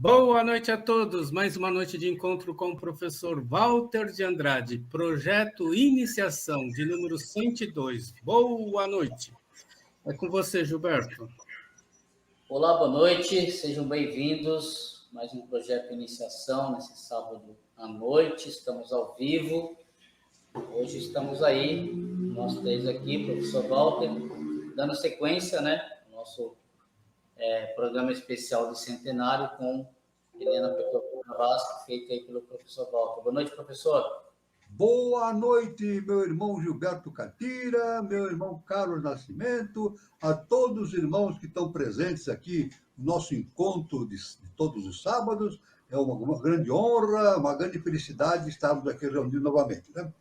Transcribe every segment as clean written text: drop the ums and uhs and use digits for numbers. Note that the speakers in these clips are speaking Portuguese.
Boa noite a todos. Mais uma noite de encontro com o professor Walter de Andrade, projeto Iniciação, de número 102. Boa noite. É com você, Gilberto. Olá, boa noite. Sejam bem-vindos. Mais um projeto Iniciação, nesse sábado à noite. Estamos ao vivo. Hoje estamos aí, nós três aqui, professor Walter, dando sequência, nosso programa especial de centenário com Helena Petrovna Vasco, feita aí pelo professor Walter. Boa noite, professor. Boa noite, meu irmão Gilberto Catira, meu irmão Carlos Nascimento, a todos os irmãos que estão presentes aqui no nosso encontro de todos os sábados. É uma grande honra, uma grande felicidade estarmos aqui reunidos novamente, né?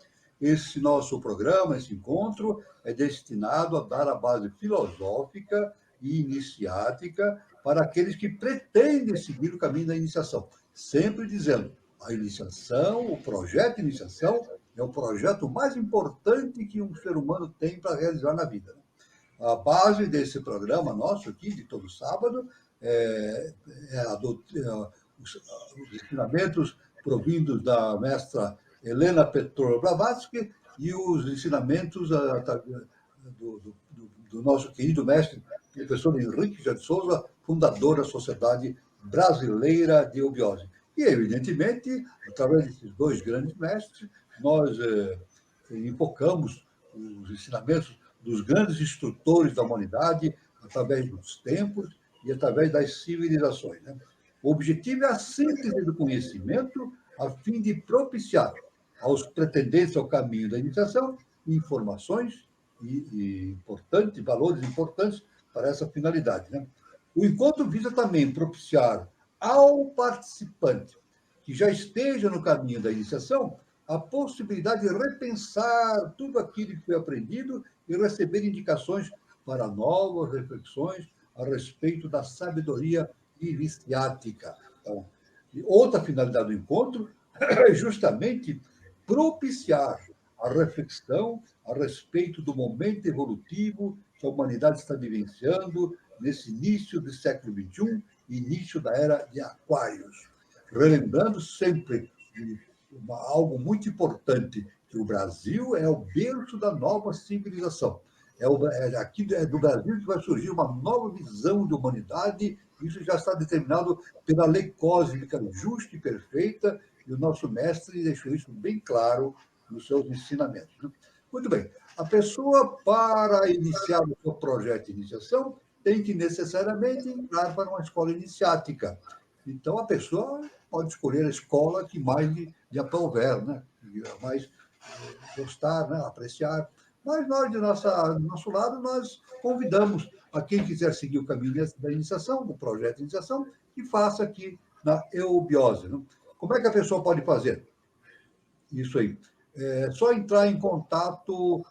Esse nosso programa, esse encontro, é destinado a dar a base filosófica e iniciática para aqueles que pretendem seguir o caminho da iniciação. Sempre dizendo, a iniciação, o projeto de iniciação, é o projeto mais importante que um ser humano tem para realizar na vida. A base desse programa nosso aqui, de todo sábado, os ensinamentos provindos da mestra Helena Petrovna Blavatsky e os ensinamentos do nosso querido mestre, professor Henrique de Souza, fundador da Sociedade Brasileira de Eubiose. E, evidentemente, através desses dois grandes mestres, nós invocamos os ensinamentos dos grandes instrutores da humanidade, através dos tempos e através das civilizações, né? O objetivo é a síntese do conhecimento, a fim de propiciar aos pretendentes ao caminho da iniciação informações e valores importantes para essa finalidade, né? O encontro visa também propiciar ao participante que já esteja no caminho da iniciação a possibilidade de repensar tudo aquilo que foi aprendido e receber indicações para novas reflexões a respeito da sabedoria iniciática. Então, outra finalidade do encontro é justamente propiciar a reflexão a respeito do momento evolutivo que a humanidade está vivenciando nesse início do século XXI, início da era de Aquários. Relembrando sempre algo muito importante, que o Brasil é o berço da nova civilização. Aqui do Brasil que vai surgir uma nova visão de humanidade. Isso já está determinado pela lei cósmica justa e perfeita, e o nosso mestre deixou isso bem claro nos seus ensinamentos. Muito bem. A pessoa, para iniciar o seu projeto de iniciação, tem que necessariamente entrar para uma escola iniciática. Então, a pessoa pode escolher a escola que mais lhe aprouver, né? Mais gostar, né? Apreciar. Mas nós, do nosso lado, nós convidamos a quem quiser seguir o caminho da iniciação, do projeto de iniciação, que faça aqui na Eubiose, né? Como é que a pessoa pode fazer isso aí? É só entrar em contato,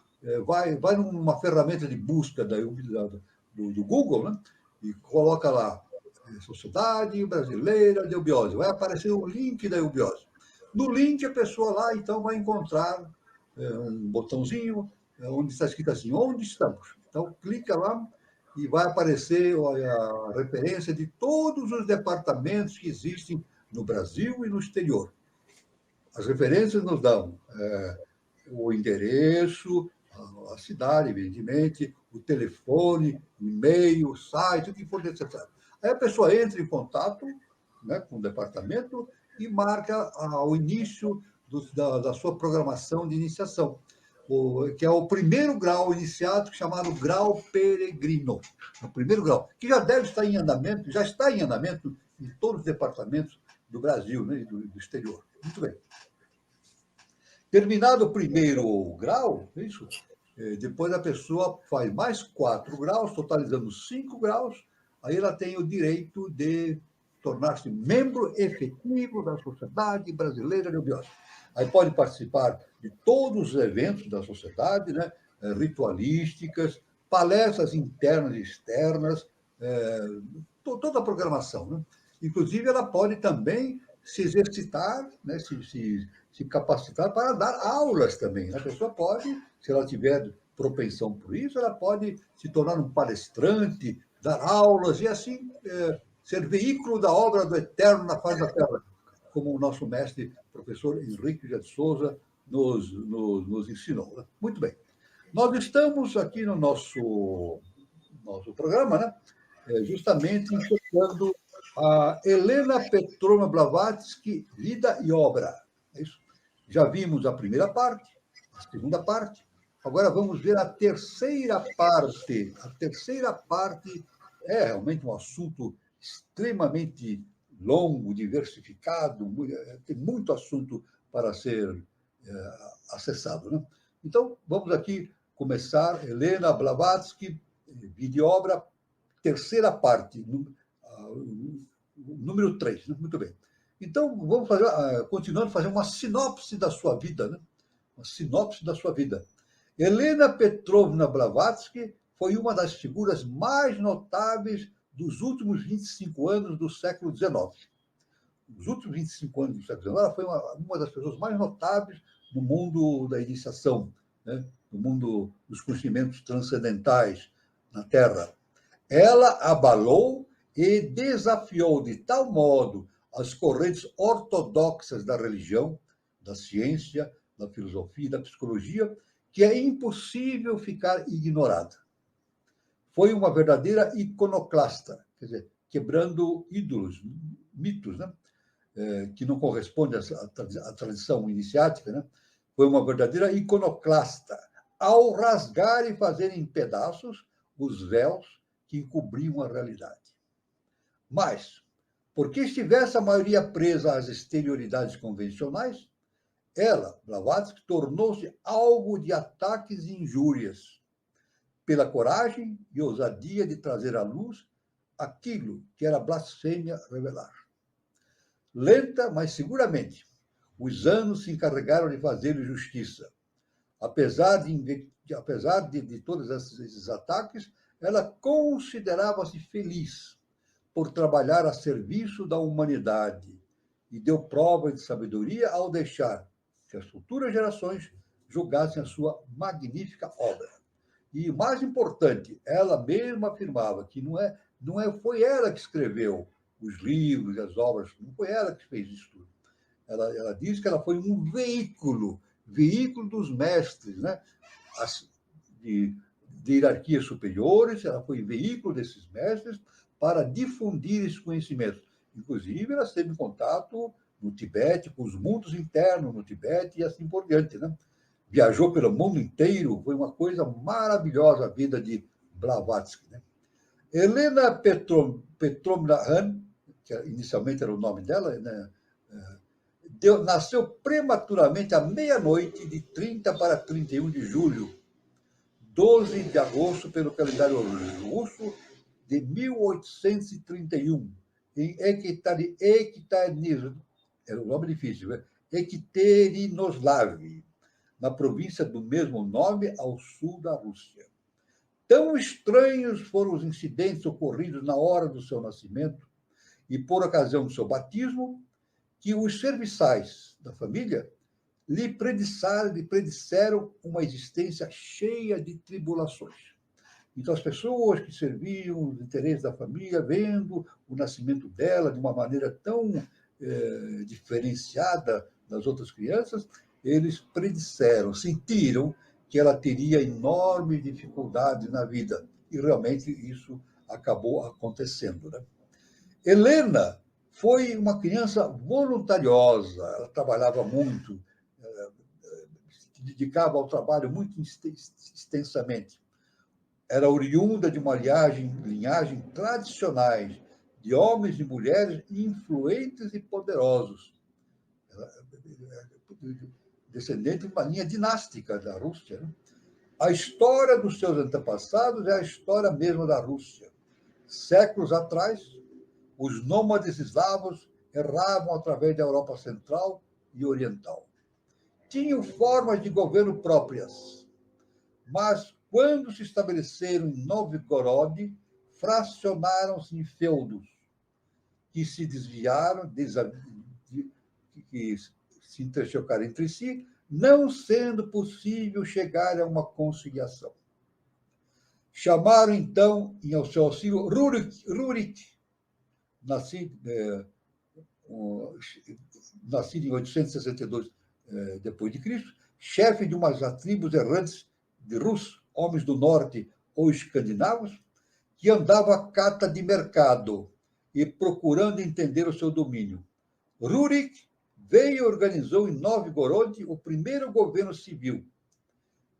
vai numa ferramenta de busca do Google, né? E coloca lá Sociedade Brasileira de Eubiose. Vai aparecer o link da Eubiose. No link, a pessoa lá, então, vai encontrar um botãozinho onde está escrito assim, onde estamos? Então, clica lá e vai aparecer a referência de todos os departamentos que existem no Brasil e no exterior. As referências nos dão o endereço, a cidade, evidentemente, o telefone, o e-mail, o site, o que for necessário. Aí a pessoa entra em contato, né, com o departamento e marca o início da sua programação de iniciação, que é o primeiro grau iniciático, chamado grau peregrino. O primeiro grau, que já deve estar em andamento, já está em andamento em todos os departamentos do Brasil, né, e do exterior. Muito bem. Terminado o primeiro grau, isso, depois a pessoa faz mais 4 graus, totalizando 5 graus, aí ela tem o direito de tornar-se membro efetivo da Sociedade Brasileira de Eubiose. Aí pode participar de todos os eventos da sociedade, né, ritualísticas, palestras internas e externas, toda a programação, né? Inclusive, ela pode também se exercitar, né, se capacitar para dar aulas também. A pessoa pode, se ela tiver propensão por isso, ela pode se tornar um palestrante, dar aulas e assim ser veículo da obra do Eterno na face da terra, como o nosso mestre, professor Henrique de Souza, nos ensinou. Né? Muito bem. Nós estamos aqui no nosso programa, né? Justamente enfocando a Helena Petrovna Blavatsky, Vida e Obra. É isso? Já vimos a primeira parte, a segunda parte, agora vamos ver a terceira parte. A terceira parte é realmente um assunto extremamente longo, diversificado, tem muito assunto para ser acessado. Né? Então, vamos aqui começar, Helena Blavatsky, Vida e Obra, terceira parte, número 3. Né? Muito bem. Então, vamos continuando, fazer uma sinopse da sua vida. Né? Uma sinopse da sua vida. Helena Petrovna Blavatsky foi uma das figuras mais notáveis dos últimos 25 anos do século XIX. Nos últimos 25 anos do século XIX, ela foi uma das pessoas mais notáveis no mundo da iniciação, né? No mundo dos conhecimentos transcendentais na Terra. Ela abalou e desafiou de tal modo as correntes ortodoxas da religião, da ciência, da filosofia e da psicologia, que é impossível ficar ignorada. Foi uma verdadeira iconoclasta, quer dizer, quebrando ídolos, mitos, né? Que não corresponde à tradição iniciática, né? Foi uma verdadeira iconoclasta, ao rasgar e fazer em pedaços os véus que encobriam a realidade. Mas, porque estivesse a maioria presa às exterioridades convencionais, ela, Blavatsky, tornou-se alvo de ataques e injúrias, pela coragem e ousadia de trazer à luz aquilo que era blasfêmia revelar. Lenta, mas seguramente, os anos se encarregaram de fazer-lhe justiça. Apesar de todos esses ataques, ela considerava-se feliz por trabalhar a serviço da humanidade e deu prova de sabedoria ao deixar que as futuras gerações julgassem a sua magnífica obra. E o mais importante, ela mesma afirmava que foi ela que escreveu os livros e as obras, não foi ela que fez isso tudo. Ela diz que ela foi um veículo dos mestres, né? de hierarquias superiores, ela foi veículo desses mestres para difundir esses conhecimentos. Inclusive, ela esteve em contato no Tibete, com os mundos internos no Tibete e assim por diante, né? Viajou pelo mundo inteiro, foi uma coisa maravilhosa a vida de Blavatsky. Né? Helena Petrovna Hahn, que inicialmente era o nome dela, né? Nasceu prematuramente à meia-noite de 30 para 31 de julho, 12 de agosto, pelo calendário russo, de 1831, em era um nome difícil, né? Ekterinoslav, na província do mesmo nome, ao sul da Rússia. Tão estranhos foram os incidentes ocorridos na hora do seu nascimento e por ocasião do seu batismo, que os serviçais da família lhe predisseram uma existência cheia de tribulações. Então, as pessoas que serviam os interesses da família, vendo o nascimento dela de uma maneira tão diferenciada das outras crianças, eles sentiram que ela teria enormes dificuldades na vida. E realmente isso acabou acontecendo. Né? Helena foi uma criança voluntariosa, ela trabalhava muito, se dedicava ao trabalho muito extensamente. Era oriunda de uma linhagem tradicionais de homens e mulheres influentes e poderosos. Descendente de uma linha dinástica da Rússia. Né? A história dos seus antepassados é a história mesma da Rússia. Séculos atrás, os nômades eslavos erravam através da Europa Central e Oriental. Tinham formas de governo próprias, mas, quando se estabeleceram em Novgorod, fracionaram-se em feudos, que se desviaram, que se interchocaram entre si, não sendo possível chegar a uma conciliação. Chamaram, então, em seu auxílio Rurik, nascido em 862 depois de Cristo, chefe de umas tribos errantes de russos, homens do norte ou escandinavos, que andava à cata de mercado e procurando entender o seu domínio. Rurik veio e organizou em Novgorod o primeiro governo civil,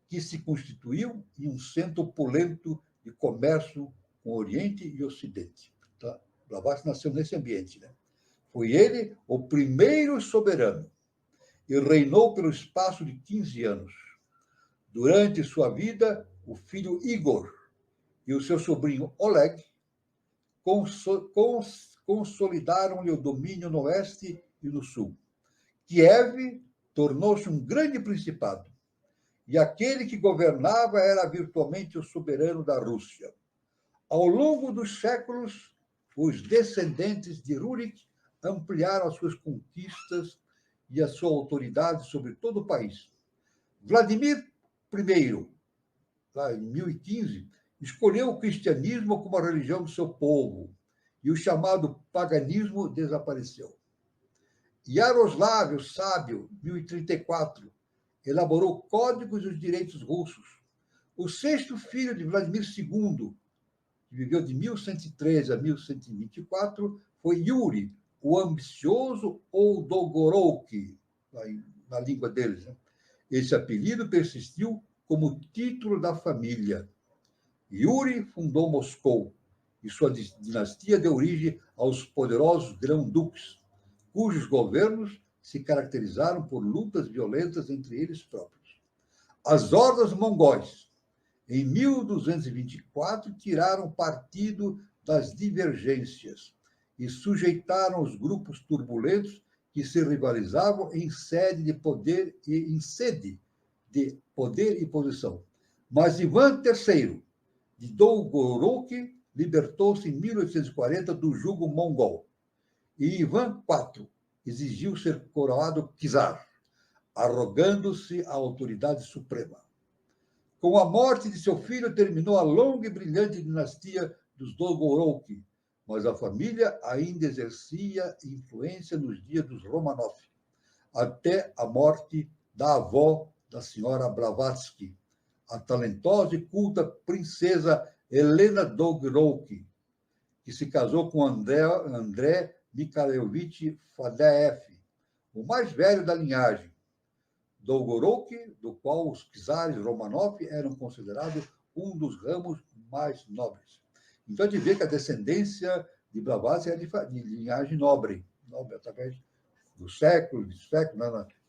que se constituiu em um centro opulento de comércio com o Oriente e Ocidente. Tá? Blavatsky nasceu nesse ambiente, né? Foi ele o primeiro soberano e reinou pelo espaço de 15 anos. Durante sua vida, o filho Igor e o seu sobrinho Oleg consolidaram-lhe o domínio no oeste e no sul. Kiev tornou-se um grande principado, e aquele que governava era virtualmente o soberano da Rússia. Ao longo dos séculos, os descendentes de Rurik ampliaram as suas conquistas e a sua autoridade sobre todo o país. Vladimir I, lá em 1015, escolheu o cristianismo como a religião do seu povo, e o chamado paganismo desapareceu. Yaroslav, o sábio, 1034, elaborou códigos dos direitos russos. O sexto filho de Vladimir II, que viveu de 1113 a 1124, foi Yuri, o ambicioso, ou Dolgorouki, na língua deles. Né? Esse apelido persistiu como título da família. Yuri fundou Moscou, e sua dinastia deu origem aos poderosos grão-duques, cujos governos se caracterizaram por lutas violentas entre eles próprios. As hordas mongóis, em 1224, tiraram partido das divergências e sujeitaram os grupos turbulentos que se rivalizavam em sede de poder e posição. Mas Ivan III, de Dolgorouki, libertou-se em 1840 do jugo mongol. E Ivan IV exigiu ser coroado czar, arrogando-se a autoridade suprema. Com a morte de seu filho, terminou a longa e brilhante dinastia dos Dolgorouki, mas a família ainda exercia influência nos dias dos Romanov, até a morte da avó da senhora Blavatsky, a talentosa e culta princesa Helena Dolgorouki, que se casou com André Mikhailovich Fadeev, o mais velho da linhagem, Dolgorouki, do qual os czares Romanov eram considerados um dos ramos mais nobres. Então, a gente vê que a descendência de Blavatsky é de linhagem nobre, através do século,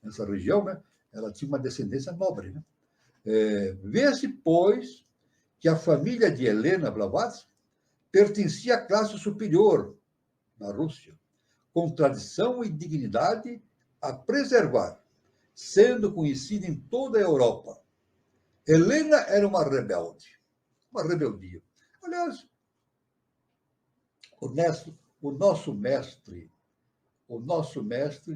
nessa região, né? Ela tinha uma descendência nobre. Né? Vê-se, pois, que a família de Helena Blavatsky pertencia à classe superior na Rússia, com tradição e dignidade a preservar, sendo conhecida em toda a Europa. Helena era uma rebelde, uma rebeldia. Aliás, o nosso mestre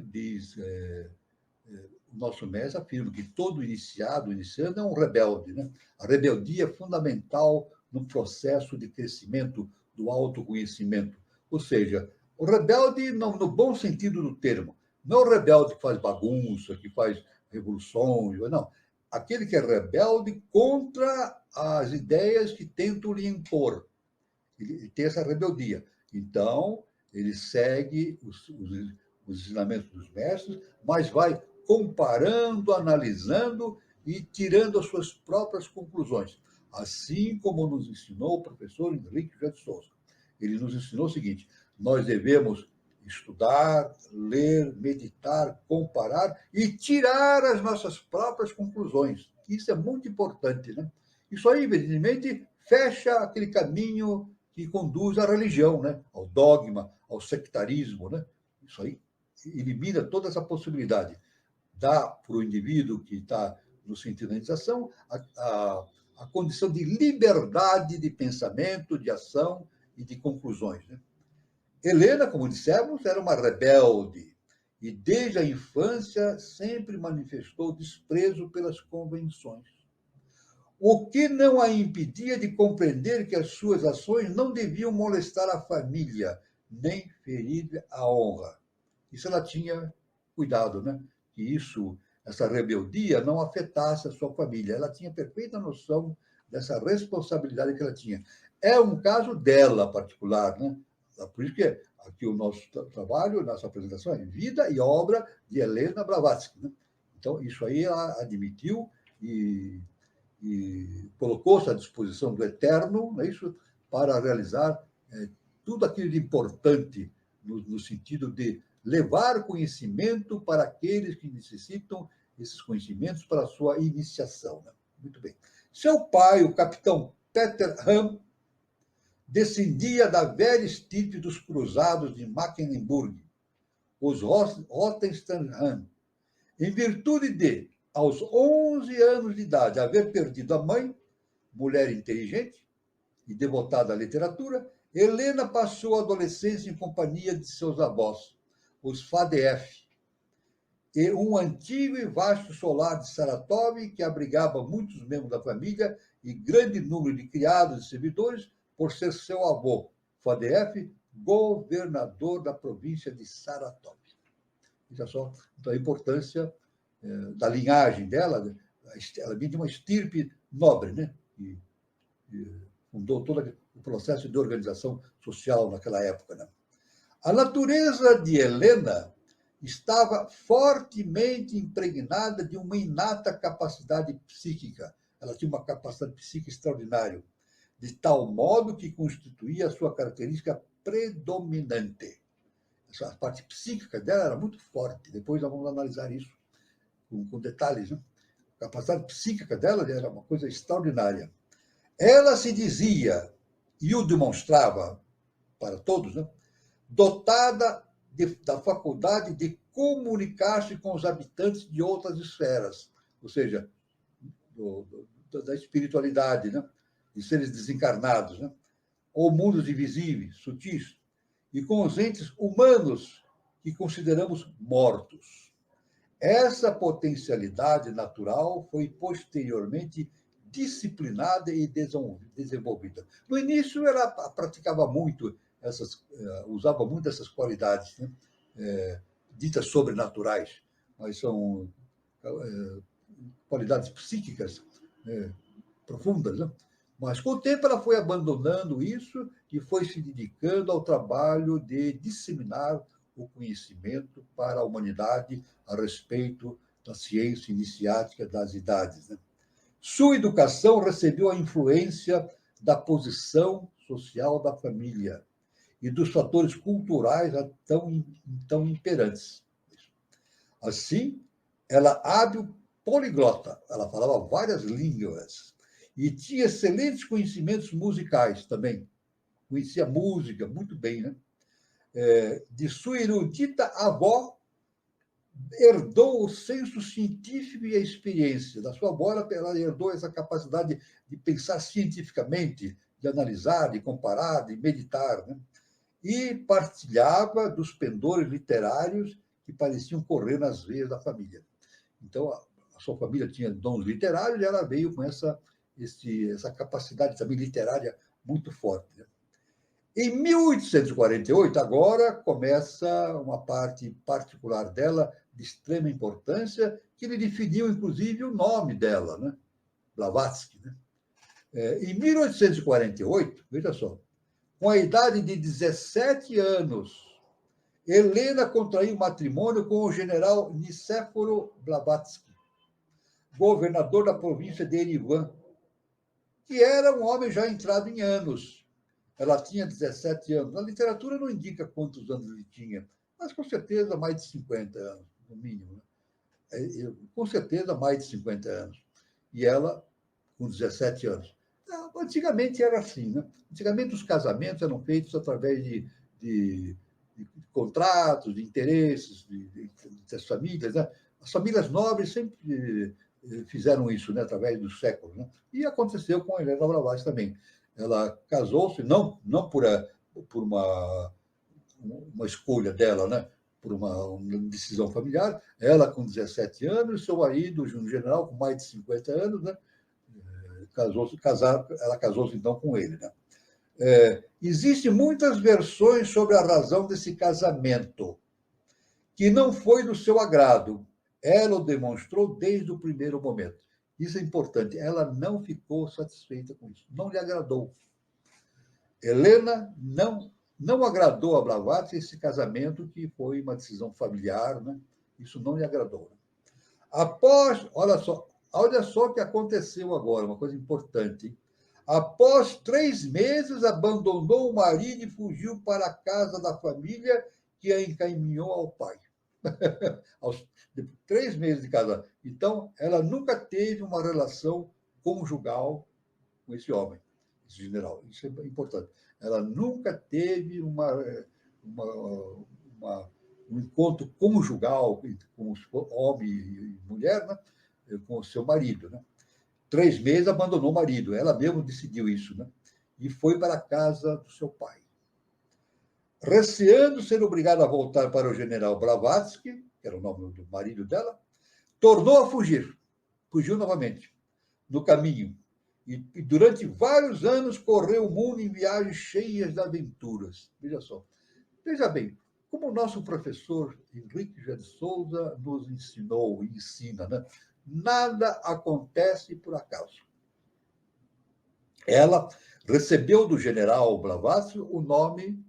diz, o nosso mestre afirma que todo iniciando é um rebelde. Né? A rebeldia é fundamental no processo de crescimento do autoconhecimento. Ou seja, o rebelde, no bom sentido do termo, não é o rebelde que faz bagunça, que faz revoluções, não. Aquele que é rebelde contra as ideias que tentam lhe impor. Ele tem essa rebeldia. Então, ele segue os ensinamentos dos mestres, mas vai comparando, analisando e tirando as suas próprias conclusões. Assim como nos ensinou o professor Henrique José de Souza. Ele nos ensinou o seguinte: nós devemos estudar, ler, meditar, comparar e tirar as nossas próprias conclusões. Isso é muito importante, né? Isso aí, evidentemente, fecha aquele caminho que conduz à religião, né? Ao dogma, ao sectarismo, né? Isso aí elimina toda essa possibilidade. Dá para o indivíduo que está no sentido da iniciação a condição de liberdade de pensamento, de ação e de conclusões, né? Helena, como dissemos, era uma rebelde e, desde a infância, sempre manifestou desprezo pelas convenções, o que não a impedia de compreender que as suas ações não deviam molestar a família, nem ferir a honra. Isso ela tinha cuidado, né? Que isso, essa rebeldia não afetasse a sua família. Ela tinha perfeita noção dessa responsabilidade que ela tinha. É um caso dela particular, né? Por isso que aqui o nosso trabalho, nossa apresentação é vida e obra de Helena Blavatsky, né? Então, isso aí ela admitiu e colocou-se à disposição do Eterno, não é isso, para realizar tudo aquilo de importante no sentido de levar conhecimento para aqueles que necessitam esses conhecimentos para a sua iniciação. Né? Muito bem. Seu pai, o capitão Peter Ham, descendia da velha estirpe dos cruzados de Mecklenburg, os Rothenstein-Ham, em virtude de, aos 11 anos de idade, haver perdido a mãe, mulher inteligente e devotada à literatura, Helena passou a adolescência em companhia de seus avós, os Faddeev, e um antigo e vasto solar de Saratov, que abrigava muitos membros da família e grande número de criados e servidores, por ser seu avô, Faddeev, governador da província de Saratov. Veja só, então, a importância da linhagem dela. Ela vinha de uma estirpe nobre, né? E fundou todo o processo de organização social naquela época. Né? A natureza de Helena estava fortemente impregnada de uma inata capacidade psíquica. Ela tinha uma capacidade psíquica extraordinária, de tal modo que constituía a sua característica predominante. A parte psíquica dela era muito forte. Depois nós vamos analisar isso com detalhes. Né? A capacidade psíquica dela era uma coisa extraordinária. Ela se dizia, e o demonstrava para todos, né? Dotada da faculdade de comunicar-se com os habitantes de outras esferas, ou seja, da espiritualidade, né? De seres desencarnados, né? Ou mundos invisíveis, sutis, e com os entes humanos que consideramos mortos. Essa potencialidade natural foi posteriormente disciplinada e desenvolvida. No início, ela praticava muito usava muito essas qualidades, né? Ditas sobrenaturais, mas são qualidades psíquicas profundas, né? Mas, com o tempo, ela foi abandonando isso e foi se dedicando ao trabalho de disseminar o conhecimento para a humanidade a respeito da ciência iniciática das idades. Né? Sua educação recebeu a influência da posição social da família e dos fatores culturais tão imperantes. Assim, ela hábil poliglota, ela falava várias línguas e tinha excelentes conhecimentos musicais também. Conhecia música muito bem, né? De sua erudita avó, herdou o senso científico e a experiência. Da sua avó, ela herdou essa capacidade de pensar cientificamente, de analisar, de comparar, de meditar, né? E partilhava dos pendores literários que pareciam correr nas veias da família. Então, a sua família tinha dons literários e ela veio com essa capacidade também literária muito forte. Né? Em 1848, agora, começa uma parte particular dela, de extrema importância, que ele definiu, inclusive, o nome dela, né? Blavatsky. Né? Em 1848, veja só, com a idade de 17 anos, Helena contraiu matrimônio com o general Nicéforo Blavatsky, governador da província de Erivan, que era um homem já entrado em anos. Ela tinha 17 anos. A literatura não indica quantos anos ele tinha, mas com certeza mais de 50 anos, no mínimo. Né? Com certeza mais de 50 anos. E ela, com 17 anos. Antigamente era assim. Né? Antigamente os casamentos eram feitos através de contratos, de interesses das famílias. Né? As famílias nobres sempre fizeram isso, né, através dos séculos. Né? E aconteceu com a Helena Blavatsky também. Ela casou-se, não por uma escolha dela, né? Por uma decisão familiar. Ela, com 17 anos, seu marido, um general com mais de 50 anos, né? Ela casou-se, então, com ele. Né? Existem muitas versões sobre a razão desse casamento, que não foi do seu agrado. Ela o demonstrou desde o primeiro momento. Isso é importante. Ela não ficou satisfeita com isso. Não lhe agradou. Helena não agradou a Blavatsky esse casamento, que foi uma decisão familiar, né? Isso não lhe agradou. Olha só o que aconteceu agora, uma coisa importante. Após 3 meses, abandonou o marido e fugiu para a casa da família, que a encaminhou ao pai. Aos 3 meses de casada. Então, ela nunca teve uma relação conjugal com esse homem, esse general. Isso é importante. Ela nunca teve um encontro conjugal com homem e mulher, né? Com o seu marido. Né? 3 meses abandonou o marido. Ela mesma decidiu isso. Né? E foi para a casa do seu pai. Receando ser obrigada a voltar para o general Blavatsky, que era o nome do marido dela, tornou a fugir. Fugiu novamente, no caminho. E durante vários anos correu o mundo em viagens cheias de aventuras. Veja só. Veja bem, como o nosso professor Henrique José de Souza nos ensinou e ensina, né? Nada acontece por acaso. Ela recebeu do general Blavatsky o nome,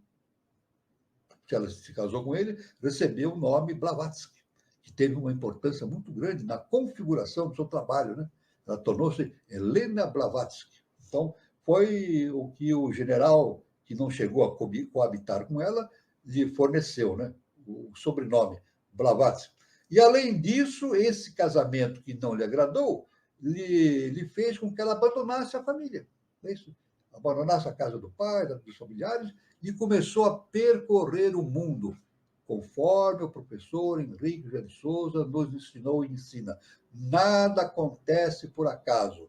que ela se casou com ele, recebeu o nome Blavatsky, que teve uma importância muito grande na configuração do seu trabalho, né? Ela tornou-se Helena Blavatsky. Então, foi o que o general, que não chegou a coabitar com ela, lhe forneceu, né? O sobrenome, Blavatsky. E, além disso, esse casamento que não lhe agradou, lhe fez com que ela abandonasse a família. É isso? Abandonasse a casa do pai, dos familiares, e começou a percorrer o mundo, conforme o professor Henrique José de Souza nos ensinou e ensina. Nada acontece por acaso.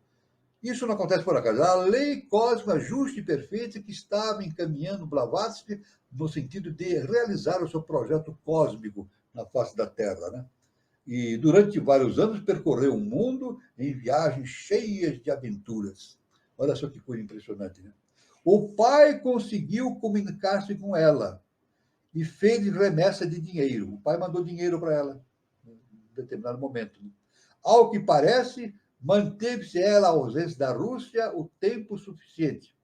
Isso não acontece por acaso. A lei cósmica justa e perfeita que estava encaminhando Blavatsky no sentido de realizar o seu projeto cósmico na face da Terra, né? E durante vários anos percorreu o mundo em viagens cheias de aventuras. Olha só que coisa impressionante, né? O pai conseguiu comunicar-se com ela e fez remessa de dinheiro. O pai mandou dinheiro para ela em determinado momento. Ao que parece, manteve-se ela à ausência da Rússia o tempo suficiente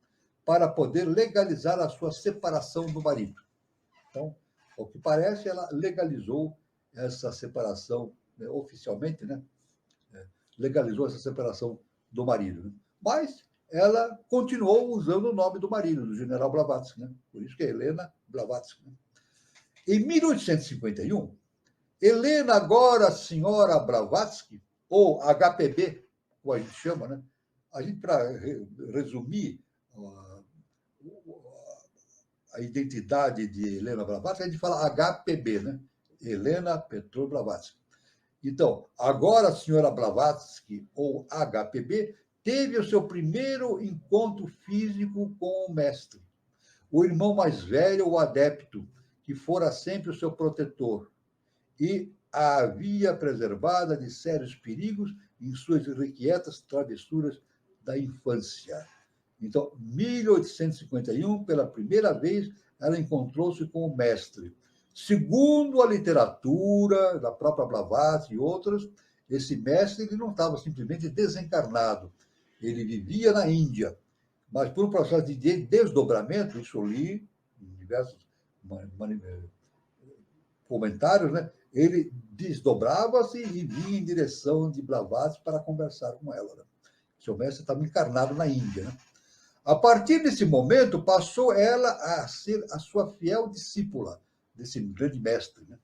para poder legalizar a sua separação do marido. Então, ao que parece, ela legalizou essa separação, né, oficialmente, né? Legalizou essa separação do marido. Né? Mas ela continuou usando o nome do marido, do general Blavatsky. Né? Por isso que é Helena Blavatsky. Né? Em 1851, Helena, agora senhora Blavatsky, ou HPB, como a gente chama, né? A gente, para resumir a identidade de Helena Blavatsky, a gente fala HPB, né? Helena Petro Blavatsky. Então, agora a senhora Blavatsky, ou HPB, teve o seu primeiro encontro físico com o mestre, o irmão mais velho, o adepto, que fora sempre o seu protetor, e a havia preservada de sérios perigos em suas irrequietas travessuras da infância. Então, 1851, pela primeira vez, ela encontrou-se com o mestre. Segundo a literatura da própria Blavatsky e outras, esse mestre ele não estava simplesmente desencarnado. Ele vivia na Índia, mas por um processo de desdobramento, isso eu li em diversos comentários, né? Ele desdobrava-se e vinha em direção de Blavatsky para conversar com ela. Né? Seu mestre estava encarnado na Índia. Né? A partir desse momento, passou ela a ser a sua fiel discípula desse grande mestre, né?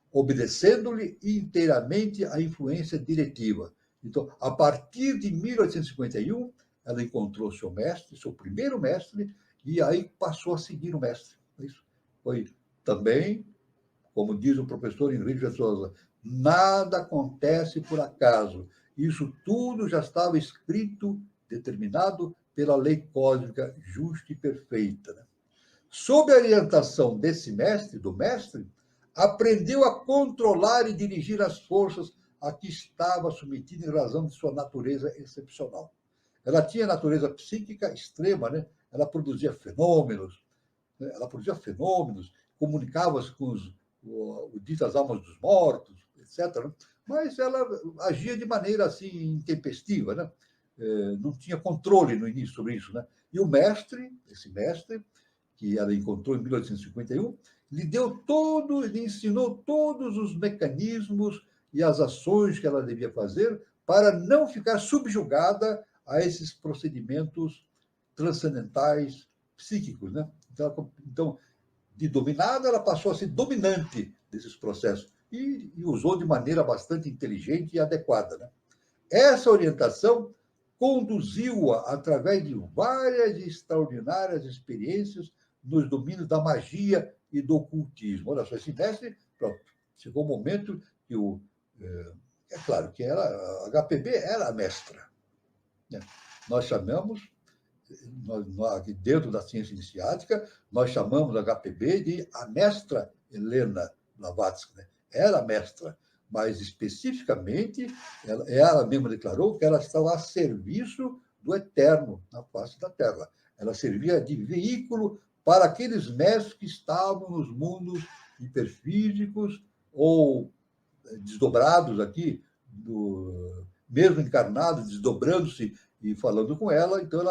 Obedecendo-lhe inteiramente a influência diretiva. Então, a partir de 1851, ela encontrou seu mestre, seu primeiro mestre, e aí passou a seguir o mestre. Isso foi também, como diz o professor Henrique de Souza, nada acontece por acaso. Isso tudo já estava escrito, determinado pela lei cósmica justa e perfeita. Né? Sob a orientação desse mestre, do mestre, aprendeu a controlar e dirigir as forças a que estava submetida em razão de sua natureza excepcional. Ela tinha natureza psíquica extrema, né? Ela produzia fenômenos, né? Comunicava-se com o ditas almas dos mortos, etc. Né? Mas ela agia de maneira assim intempestiva, né? Não tinha controle no início sobre isso, né? E o mestre, esse mestre, que ela encontrou em 1851, lhe ensinou todos os mecanismos e as ações que ela devia fazer para não ficar subjugada a esses procedimentos transcendentais psíquicos, né? Então, de dominada, ela passou a ser dominante desses processos e usou de maneira bastante inteligente e adequada, né? Essa orientação conduziu-a através de várias extraordinárias experiências nos domínios da magia e do ocultismo. Olha só, esse mestre, pronto, chegou o momento que é claro que a HPB era a mestra, né? Nós chamamos, dentro da ciência iniciática, nós chamamos a HPB de a mestra Helena Blavatsky, né? Era a mestra, mas especificamente ela mesma declarou que ela estava a serviço do Eterno na face da Terra. Ela servia de veículo para aqueles mestres que estavam nos mundos hiperfísicos ou desdobrados aqui, mesmo encarnados, desdobrando-se e falando com ela. Então,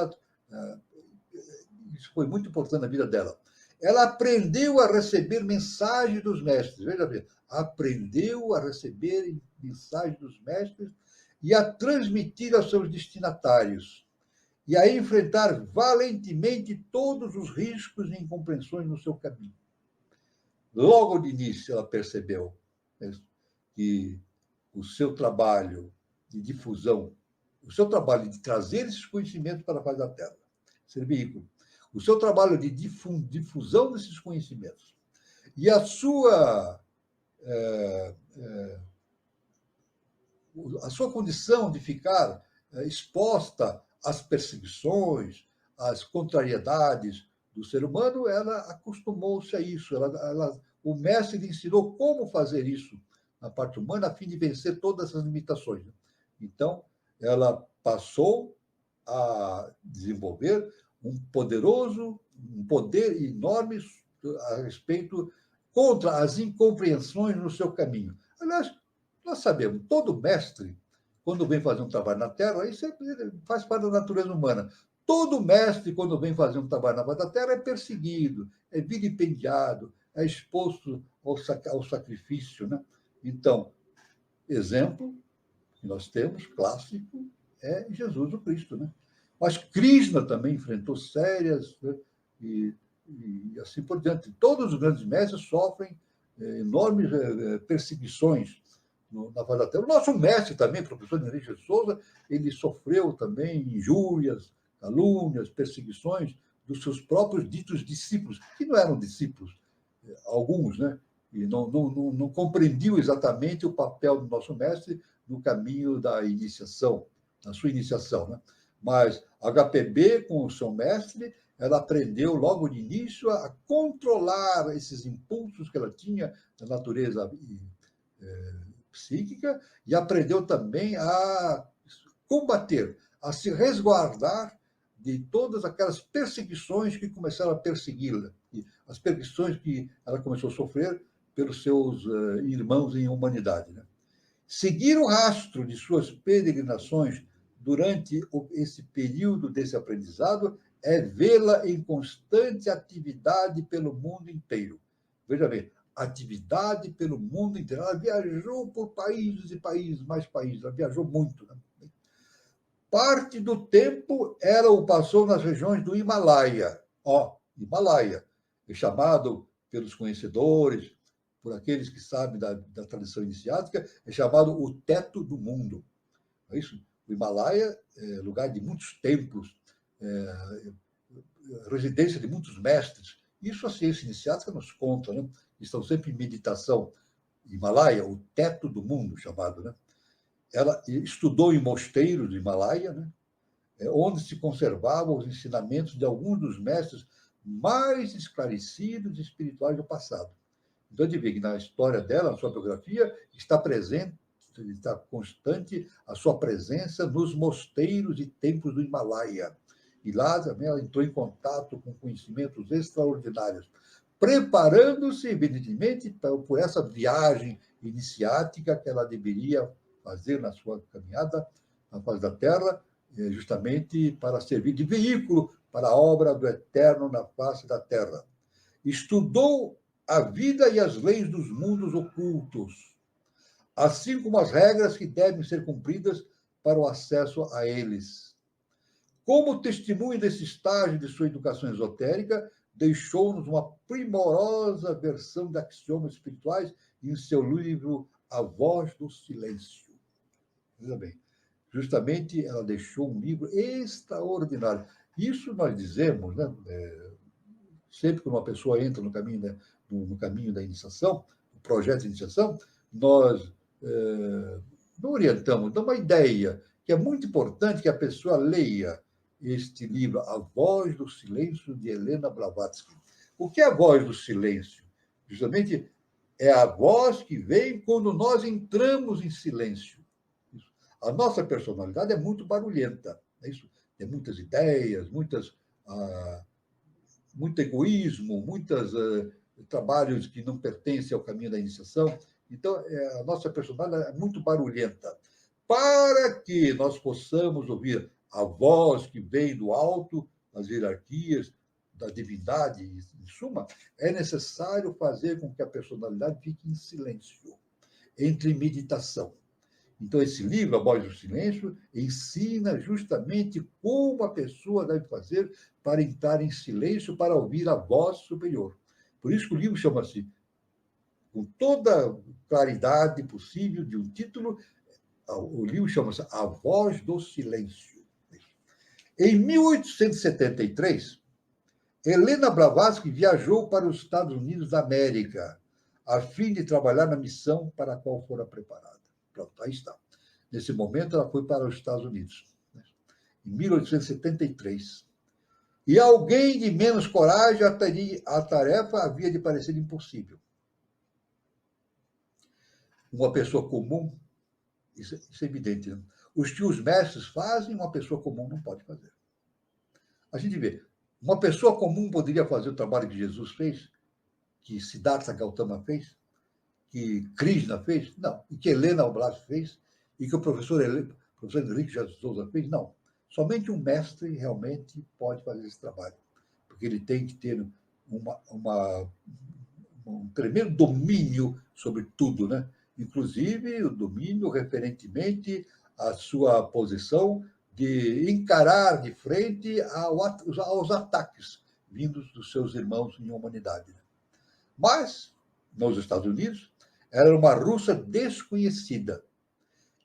isso foi muito importante na vida dela. Ela aprendeu a receber mensagens dos mestres. Veja bem, aprendeu a receber mensagens dos mestres e a transmitir aos seus destinatários, e a enfrentar valentemente todos os riscos e incompreensões no seu caminho. Logo de início, ela percebeu que o seu trabalho de difusão, o seu trabalho de trazer esses conhecimentos para a face da Terra, ser veículo, o seu trabalho de difusão desses conhecimentos e a sua condição de ficar exposta às perseguições, às contrariedades do ser humano, ela acostumou-se a isso. O mestre lhe ensinou como fazer isso na parte humana, a fim de vencer todas essas limitações. Então, ela passou a desenvolver um poder enorme a respeito contra as incompreensões no seu caminho. Aliás, nós sabemos, todo mestre, quando vem fazer um trabalho na Terra, isso faz parte da natureza humana. Todo mestre, quando vem fazer um trabalho na face da Terra, é perseguido, é vilipendiado, é exposto ao sacrifício, né? Então, exemplo que nós temos, clássico, é Jesus o Cristo, né? Mas Krishna também enfrentou sérias, né? e assim por diante. Todos os grandes mestres sofrem enormes perseguições na face da Terra. O nosso mestre também, professor Henrique de Souza, ele sofreu também injúrias, calúnias, perseguições dos seus próprios ditos discípulos, que não eram discípulos, alguns, né? E não compreendiam exatamente o papel do nosso mestre no caminho da iniciação, na sua iniciação, né? Mas a HPB, com o seu mestre, ela aprendeu logo de início a controlar esses impulsos que ela tinha da natureza psíquica e aprendeu também a combater, a se resguardar de todas aquelas perseguições que começaram a persegui-la, as perseguições que ela começou a sofrer pelos seus irmãos em humanidade, né? Seguir o rastro de suas peregrinações durante esse período desse aprendizado é vê-la em constante atividade pelo mundo inteiro. Veja bem, atividade pelo mundo inteiro. Ela viajou por países e países, mais países, ela viajou muito, né? Parte do tempo ela o passou nas regiões do Himalaia. Himalaia, é chamado pelos conhecedores, por aqueles que sabem da tradição iniciática, é chamado o teto do mundo. É isso? O Himalaia é lugar de muitos templos, residência de muitos mestres. Isso a ciência iniciática nos conta, né? Estão sempre em meditação. Himalaia, o teto do mundo, chamado, né? Ela estudou em mosteiros do Himalaia, né? Onde se conservavam os ensinamentos de alguns dos mestres mais esclarecidos e espirituais do passado. Então, a gente vê que na história dela, na sua biografia, está presente está constante a sua presença nos mosteiros e templos do Himalaia. E lá também ela entrou em contato com conhecimentos extraordinários, preparando-se, evidentemente, por essa viagem iniciática que ela deveria fazer na sua caminhada na face da Terra, justamente para servir de veículo para a obra do Eterno na face da Terra. Estudou a vida e as leis dos mundos ocultos, assim como as regras que devem ser cumpridas para o acesso a eles. Como testemunho desse estágio de sua educação esotérica, deixou-nos uma primorosa versão de axiomas espirituais em seu livro A Voz do Silêncio. Veja bem, justamente ela deixou um livro extraordinário. Isso nós dizemos, né? Sempre que uma pessoa entra no caminho da iniciação, no projeto de iniciação, nós não orientamos, damos uma ideia que é muito importante que a pessoa leia este livro, A Voz do Silêncio, de Helena Blavatsky. O que é a voz do silêncio? Justamente é a voz que vem quando nós entramos em silêncio. A nossa personalidade é muito barulhenta. É isso? Tem muitas ideias, muito egoísmo, muitos trabalhos que não pertencem ao caminho da iniciação. Então, a nossa personalidade é muito barulhenta. Para que nós possamos ouvir a voz que vem do alto, das hierarquias, da divindade, em suma, é necessário fazer com que a personalidade fique em silêncio, entre meditação. Então, esse livro, A Voz do Silêncio, ensina justamente como a pessoa deve fazer para entrar em silêncio, para ouvir a voz superior. Por isso que o livro chama-se, com toda a claridade possível de um título, o livro chama-se A Voz do Silêncio. Em 1873, Helena Blavatsky viajou para os Estados Unidos da América, a fim de trabalhar na missão para a qual fora preparada. Pronto, aí está. Nesse momento, ela foi para os Estados Unidos, em 1873. E alguém de menos coragem, a tarefa havia de parecer impossível. Uma pessoa comum, isso é evidente, né? Os que os mestres fazem, uma pessoa comum não pode fazer. A gente vê, uma pessoa comum poderia fazer o trabalho que Jesus fez, que Siddhartha Gautama fez, que Krishna fez? Não. E que Helena Blavatsky fez? E que o professor Henrique de Souza fez? Não. Somente um mestre realmente pode fazer esse trabalho, porque ele tem que ter um tremendo domínio sobre tudo, né? Inclusive o domínio referentemente à sua posição de encarar de frente aos ataques vindos dos seus irmãos em humanidade. Mas, nos Estados Unidos, era uma russa desconhecida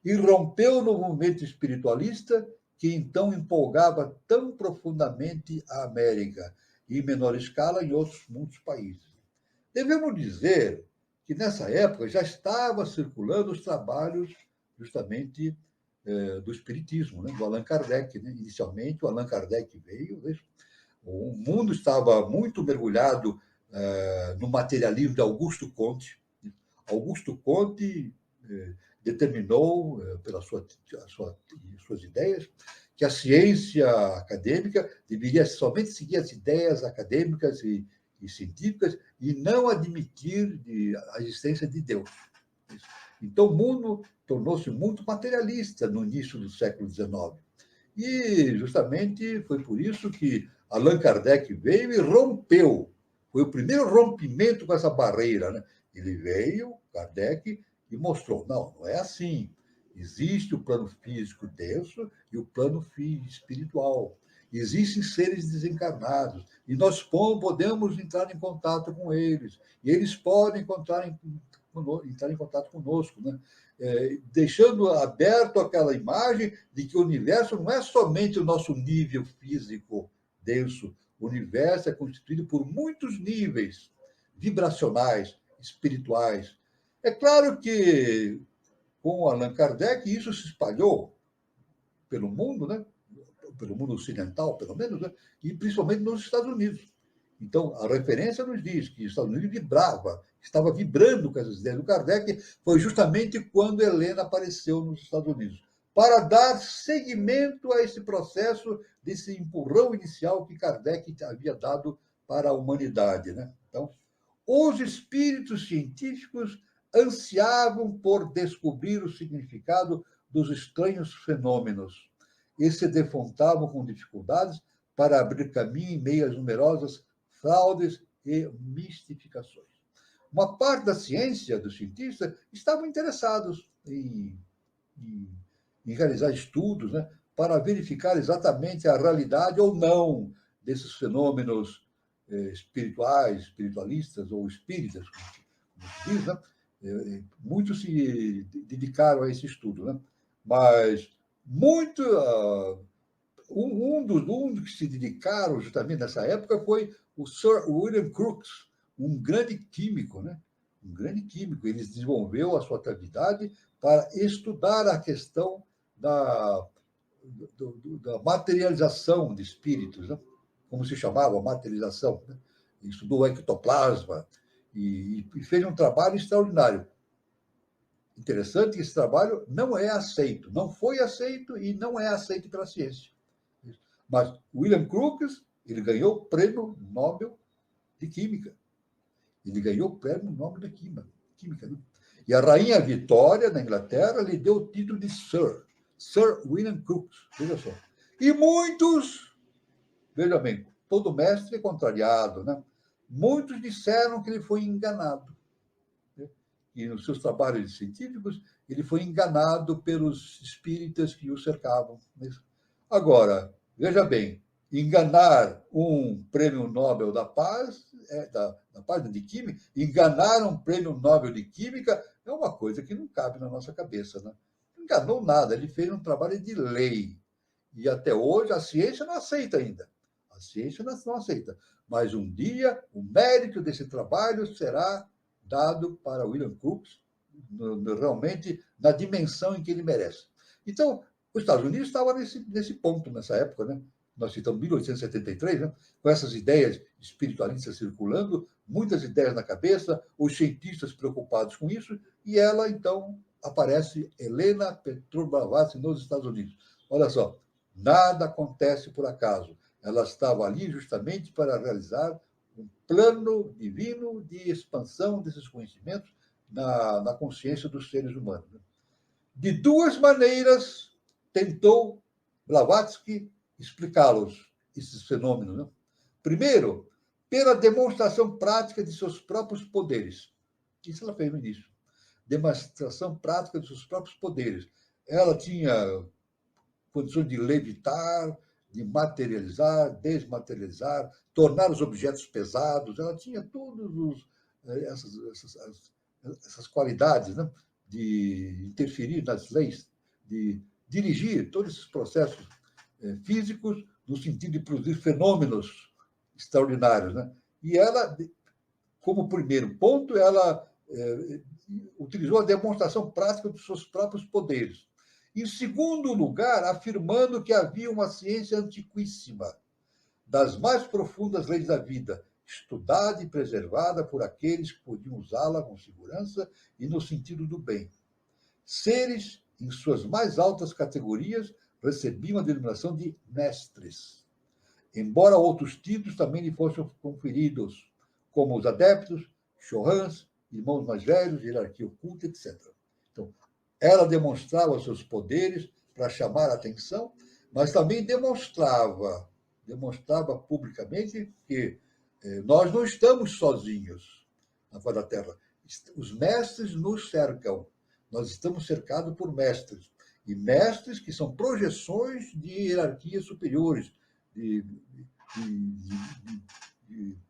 e rompeu no movimento espiritualista que então empolgava tão profundamente a América, e em menor escala em muitos países. Devemos dizer que nessa época já estava circulando os trabalhos justamente do espiritismo, né? Do Allan Kardec. Né? Inicialmente, o Allan Kardec veio, o mundo estava muito mergulhado no materialismo de Augusto Comte. Augusto Comte determinou, pelas suas ideias, que a ciência acadêmica deveria somente seguir as ideias acadêmicas e científicas e não admitir a existência de Deus. Então, o mundo tornou-se muito materialista no início do século XIX. E, justamente, foi por isso que Allan Kardec veio e rompeu. Foi o primeiro rompimento com essa barreira, né? Ele veio, Kardec, e mostrou, não é assim. Existe o plano físico denso e o plano espiritual. Existem seres desencarnados e nós podemos entrar em contato com eles. E eles podem entrar em contato conosco, né? Deixando aberto aquela imagem de que o universo não é somente o nosso nível físico denso. O universo é constituído por muitos níveis vibracionais, espirituais. É claro que, com Allan Kardec, isso se espalhou pelo mundo, né? Pelo mundo ocidental, pelo menos, né? E principalmente nos Estados Unidos. Então, a referência nos diz que os Estados Unidos estava vibrando com essas ideias do Kardec, foi justamente quando Helena apareceu nos Estados Unidos, para dar seguimento a esse processo, desse empurrão inicial que Kardec havia dado para a humanidade, né? Então, os espíritos científicos ansiavam por descobrir o significado dos estranhos fenômenos e se defrontavam com dificuldades para abrir caminho em meio às numerosas fraudes e mistificações. Uma parte da ciência, dos cientistas, estavam interessados em realizar estudos, né, para verificar exatamente a realidade ou não desses fenômenos espirituais, espiritualistas ou espíritas, como se diz, né? Muitos se dedicaram a esse estudo, né? Mas muito um dos que se dedicaram justamente nessa época foi o Sir William Crookes, um grande químico, né? Um grande químico. Ele desenvolveu a sua atividade para estudar a questão da materialização de espíritos, né? Como se chamava, materialização, né? Estudou o ectoplasma e fez um trabalho extraordinário. Interessante que esse trabalho não é aceito, não foi aceito e não é aceito pela ciência. Mas William Crookes, ele ganhou o Prêmio Nobel de Química. Ele ganhou o Prêmio Nobel de Química, né? E a Rainha Vitória, na Inglaterra, lhe deu o título de Sir William Crookes, veja só. E muitos, veja bem, todo mestre é contrariado, né? Muitos disseram que ele foi enganado, né? E nos seus trabalhos científicos, ele foi enganado pelos espíritas que o cercavam, né? Agora, veja bem, enganar um prêmio Nobel da Paz, da Paz de Química, enganar um prêmio Nobel de Química é uma coisa que não cabe na nossa cabeça, né? Não enganou nada, ele fez um trabalho de lei. E até hoje a ciência não aceita ainda. A ciência não aceita. Mas um dia o mérito desse trabalho será dado para William Crookes, realmente na dimensão em que ele merece. Então, os Estados Unidos estavam nesse ponto, nessa época, né? Nós citamos 1873, né? Com essas ideias espiritualistas circulando, muitas ideias na cabeça, os cientistas preocupados com isso, e ela, então, aparece Helena Petrovna Blavatsky nos Estados Unidos. Olha só, nada acontece por acaso. Ela estava ali justamente para realizar um plano divino de expansão desses conhecimentos na consciência dos seres humanos. De duas maneiras, tentou Blavatsky explicá-los, esses fenômenos, né? Primeiro, pela demonstração prática de seus próprios poderes. Isso ela fez no início. Demonstração prática de seus próprios poderes. Ela tinha condições de levitar, de materializar, desmaterializar, tornar os objetos pesados. Ela tinha todas essas qualidades, né? De interferir nas leis, de dirigir todos esses processos físicos no sentido de produzir fenômenos extraordinários, né? E ela, como primeiro ponto, ela utilizou a demonstração prática dos seus próprios poderes. Em segundo lugar, afirmando que havia uma ciência antiquíssima, das mais profundas leis da vida, estudada e preservada por aqueles que podiam usá-la com segurança e no sentido do bem. Seres, em suas mais altas categorias, recebiam a denominação de mestres, embora outros títulos também lhe fossem conferidos, como os adeptos, chorrãs, irmãos mais velhos, hierarquia oculta, etc. Então, ela demonstrava seus poderes para chamar a atenção, mas também demonstrava publicamente que nós não estamos sozinhos na face da Terra. Os mestres nos cercam. Nós estamos cercados por mestres. E mestres que são projeções de hierarquias superiores, de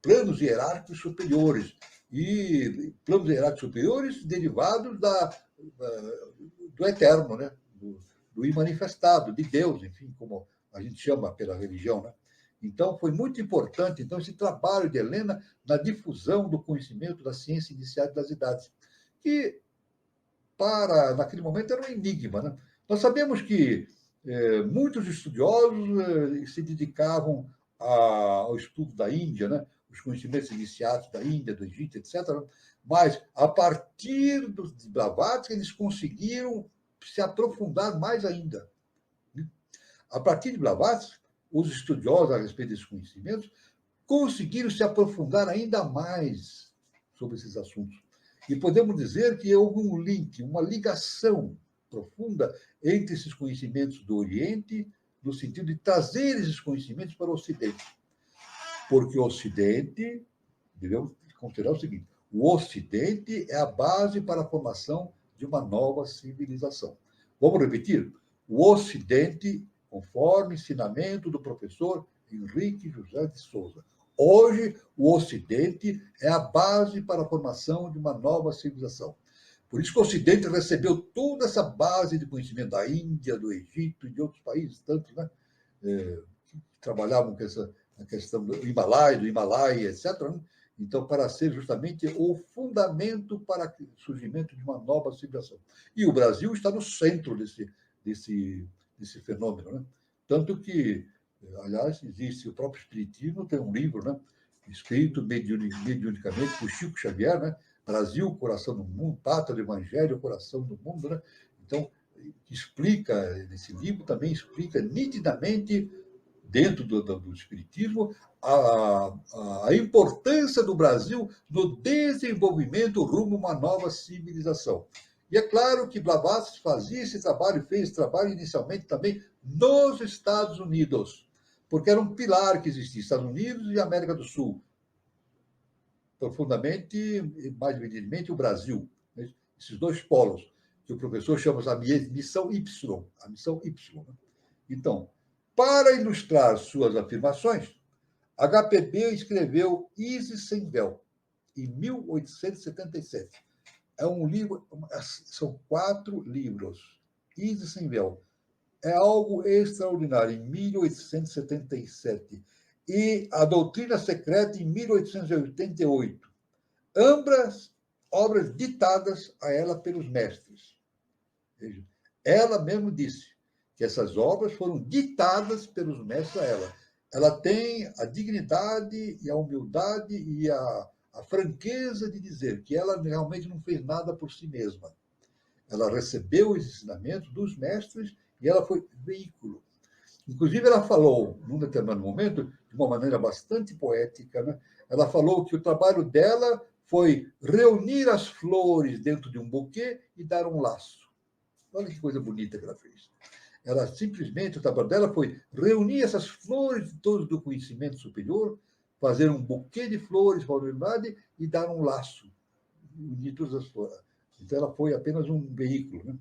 planos hierárquicos superiores. E planos hierárquicos superiores derivados do eterno, né? Do imanifestado, de Deus, enfim, como a gente chama pela religião, né? Então, foi muito importante esse trabalho de Helena na difusão do conhecimento da ciência inicial das idades, que, naquele momento, era um enigma, né? Nós sabemos que muitos estudiosos se dedicavam ao estudo da Índia, né? os conhecimentos iniciados da Índia, do Egito, etc. Mas, a partir de Blavatsky, eles conseguiram se aprofundar mais ainda. A partir de Blavatsky, os estudiosos a respeito desses conhecimentos conseguiram se aprofundar ainda mais sobre esses assuntos. E podemos dizer que houve um link, uma ligação profunda entre esses conhecimentos do Oriente, no sentido de trazer esses conhecimentos para o Ocidente. Porque o Ocidente, devemos considerar o seguinte, o Ocidente é a base para a formação de uma nova civilização. Vamos repetir? O Ocidente, conforme ensinamento do professor Henrique José de Souza. Hoje, o Ocidente é a base para a formação de uma nova civilização. Por isso que o Ocidente recebeu toda essa base de conhecimento da Índia, do Egito e de outros países, tantos, né, que trabalhavam com essa questão do Himalaia, etc. Né? Então, para ser justamente o fundamento para o surgimento de uma nova civilização. E o Brasil está no centro desse fenômeno. Né? Tanto que, aliás, existe o próprio Espiritismo, tem um livro, né, escrito mediunicamente por Chico Xavier, né? Brasil, coração do mundo, pátria do Evangelho, coração do mundo. Né? Então, nesse livro também explica nitidamente, dentro do Espiritismo, a importância do Brasil no desenvolvimento rumo a uma nova civilização. E é claro que Blavatsky fazia esse trabalho, fez esse trabalho inicialmente também nos Estados Unidos, porque era um pilar que existia, Estados Unidos e América do Sul. Profundamente, mais evidentemente, o Brasil. Né? Esses dois polos, que o professor chama de missão Y, a missão Y. Né? Então, para ilustrar suas afirmações, HPB escreveu Isis Sem Véu, em 1877. É um livro, são 4 livros. Isis Sem Véu. É algo extraordinário, em 1877. E A Doutrina Secreta, em 1888. Ambas obras ditadas a ela pelos mestres. Veja, ela mesmo disse que essas obras foram ditadas pelos mestres a ela. Ela tem a dignidade e a humildade e a franqueza de dizer que ela realmente não fez nada por si mesma. Ela recebeu os ensinamentos dos mestres e ela foi veículo. Inclusive, ela falou, num determinado momento, de uma maneira bastante poética, né? Ela falou que o trabalho dela foi reunir as flores dentro de um buquê e dar um laço. Olha que coisa bonita que ela fez. Ela simplesmente, o trabalho dela foi reunir essas flores todas do conhecimento superior, fazer um buquê de flores para a humanidade e dar um laço, unir todas as flores. Então, ela foi apenas um veículo. Né?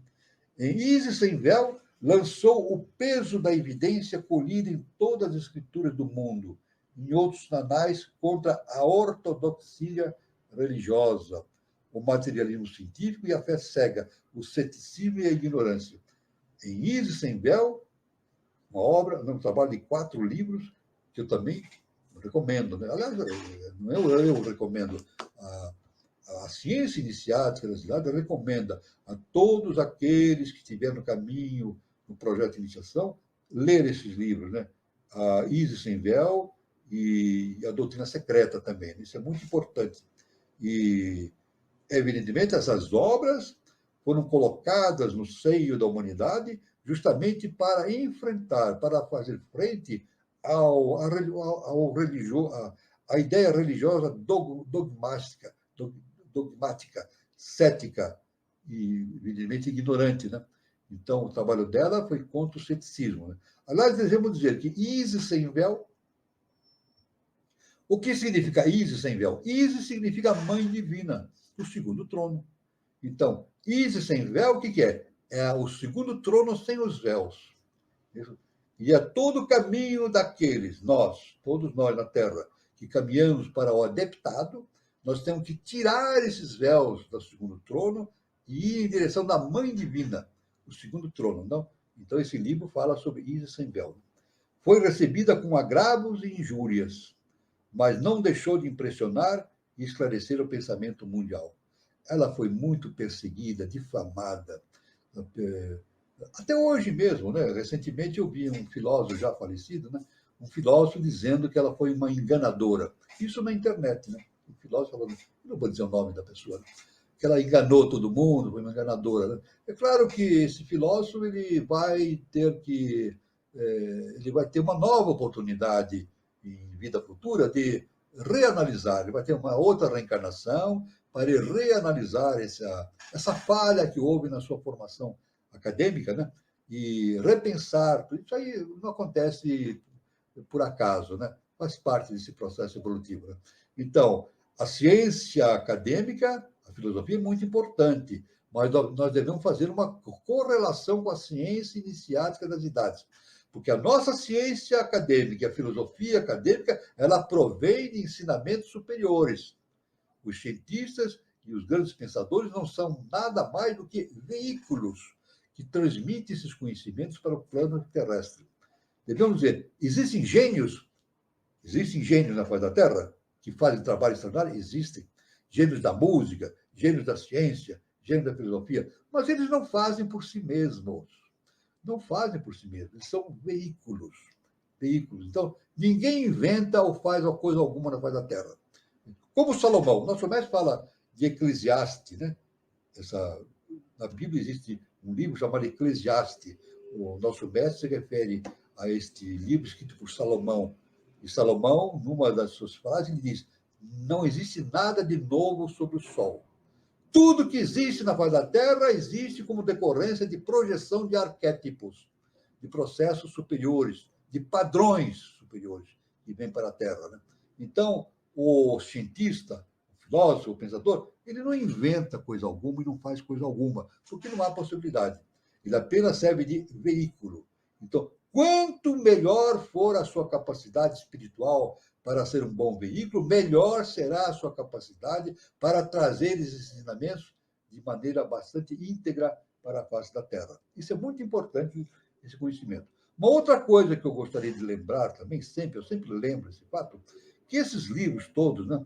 Em Isis Sem Véu, lançou o peso da evidência colhida em todas as escrituras do mundo, em outros anais contra a ortodoxia religiosa, o materialismo científico e a fé cega, o ceticismo e a ignorância. Em Isis Sem Véu, uma obra, um trabalho de 4 livros, que eu também recomendo. Né? Aliás, não eu recomendo, a ciência iniciática brasileira recomenda a todos aqueles que estiverem no caminho, no projeto de iniciação, ler esses livros, né? A Isis Sem Véu e a Doutrina Secreta também. Isso é muito importante. E, evidentemente, essas obras foram colocadas no seio da humanidade justamente para enfrentar, para fazer frente à ideia religiosa dogmática, cética e, evidentemente, ignorante. Né? Então, o trabalho dela foi contra o ceticismo. Né? Aliás, devemos dizer que Isis Sem Véu. O que significa Isis Sem Véu? Isis significa Mãe Divina, o segundo trono. Então, Isis Sem Véu, o que é? É o segundo trono sem os véus. E é todo o caminho daqueles, todos nós na Terra, que caminhamos para o adeptado, nós temos que tirar esses véus do segundo trono e ir em direção da Mãe Divina, o segundo trono. Não? Então, esse livro fala sobre Isis Sem Véu. Foi recebida com agravos e injúrias, mas não deixou de impressionar e esclarecer o pensamento mundial. Ela foi muito perseguida, difamada, até hoje mesmo. Né? Recentemente eu vi um filósofo já falecido, né? um filósofo dizendo que ela foi uma enganadora. Isso na internet, né? Um filósofo falando, não vou dizer o nome da pessoa, né? Que ela enganou todo mundo, foi uma enganadora. Né? É claro que esse filósofo ele vai ter uma nova oportunidade em vida futura de reanalisar, ele vai ter uma outra reencarnação para ele reanalisar essa falha que houve na sua formação acadêmica, né? E repensar. Isso aí não acontece por acaso, né? Faz parte desse processo evolutivo. Né? Então, a ciência acadêmica, a filosofia é muito importante, mas nós devemos fazer uma correlação com a ciência iniciática das idades. Porque a nossa ciência acadêmica, a filosofia acadêmica, ela provém de ensinamentos superiores. Os cientistas e os grandes pensadores não são nada mais do que veículos que transmitem esses conhecimentos para o plano terrestre. Devemos dizer, existem gênios na face da Terra que fazem trabalho extraordinário? Existem. Gênios da música, gênios da ciência, gênios da filosofia, mas eles não fazem por si mesmos. Não fazem por si mesmos, eles são veículos. Então, ninguém inventa ou faz coisa alguma na face da Terra. Como Salomão, nosso mestre fala de Eclesiastes, né? Na Bíblia existe um livro chamado Eclesiastes. O nosso mestre se refere a este livro escrito por Salomão. E Salomão, numa das suas frases, ele diz: não existe nada de novo sob o sol. Tudo que existe na face da Terra existe como decorrência de projeção de arquétipos, de processos superiores, de padrões superiores que vêm para a Terra. Né? Então, o cientista, o filósofo, o pensador, ele não inventa coisa alguma e não faz coisa alguma, porque não há possibilidade. Ele apenas serve de veículo. Então, quanto melhor for a sua capacidade espiritual para ser um bom veículo, melhor será a sua capacidade para trazer esses ensinamentos de maneira bastante íntegra para a face da Terra. Isso é muito importante, esse conhecimento. Uma outra coisa que eu gostaria de lembrar também, eu sempre lembro esse fato, que esses livros todos, né?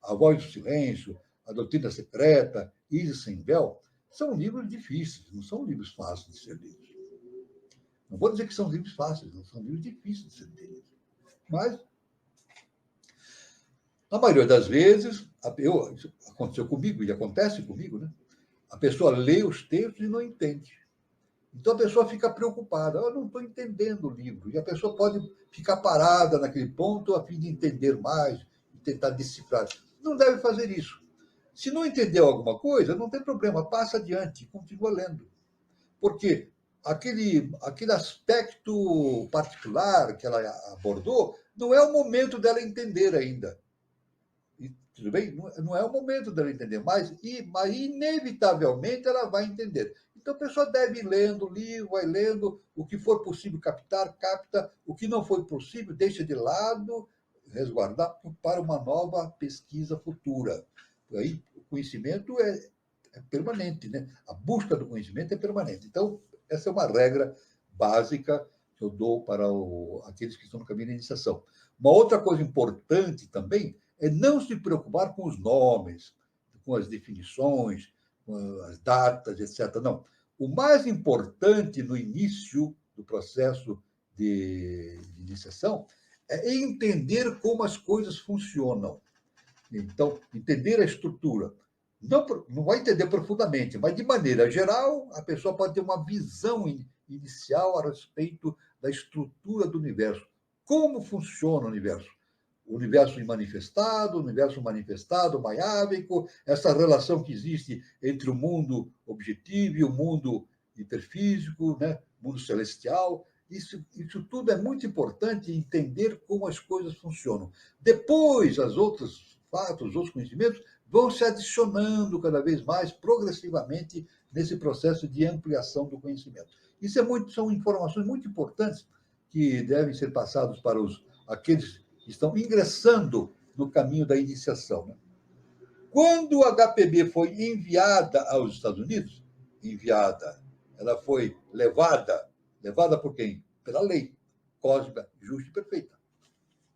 A Voz do Silêncio, A Doutrina Secreta, Isis Sem Véu, são livros difíceis, não são livros fáceis de ser lidos. Não vou dizer que são livros fáceis, não são livros difíceis de ser lidos. Mas, na maioria das vezes, isso aconteceu comigo e acontece comigo, né? A pessoa lê os textos e não entende. Então a pessoa fica preocupada, eu não estou entendendo o livro. E a pessoa pode ficar parada naquele ponto a fim de entender mais, de tentar decifrar. Não deve fazer isso. Se não entendeu alguma coisa, não tem problema, passa adiante, continua lendo. Porque aquele aspecto particular que ela abordou, não é o momento dela entender ainda. E, tudo bem? Não é o momento dela entender, mas inevitavelmente ela vai entender. Então a pessoa deve ir lendo o livro, vai lendo, o que for possível captar, capta, o que não for possível, deixa de lado, resguardar para uma nova pesquisa futura. Aí o conhecimento é permanente, né? A busca do conhecimento é permanente. Então, essa é uma regra básica que eu dou para aqueles que estão no caminho da iniciação. Uma outra coisa importante também é não se preocupar com os nomes, com as definições, com as datas, etc. Não. O mais importante no início do processo de iniciação é entender como as coisas funcionam. Então, entender a estrutura. Não vai entender profundamente, mas, de maneira geral, a pessoa pode ter uma visão inicial a respeito da estrutura do universo. Como funciona o universo? O universo manifestado, maiávico, essa relação que existe entre o mundo objetivo e o mundo hiperfísico, né? Mundo celestial. Isso tudo é muito importante, entender como as coisas funcionam. Depois, os outros fatos, os outros conhecimentos vão se adicionando cada vez mais, progressivamente, nesse processo de ampliação do conhecimento. São informações muito importantes que devem ser passadas para aqueles que estão ingressando no caminho da iniciação. Né? Quando a HPB foi enviada aos Estados Unidos, ela foi levada por quem? Pela lei cósmica, justa e perfeita.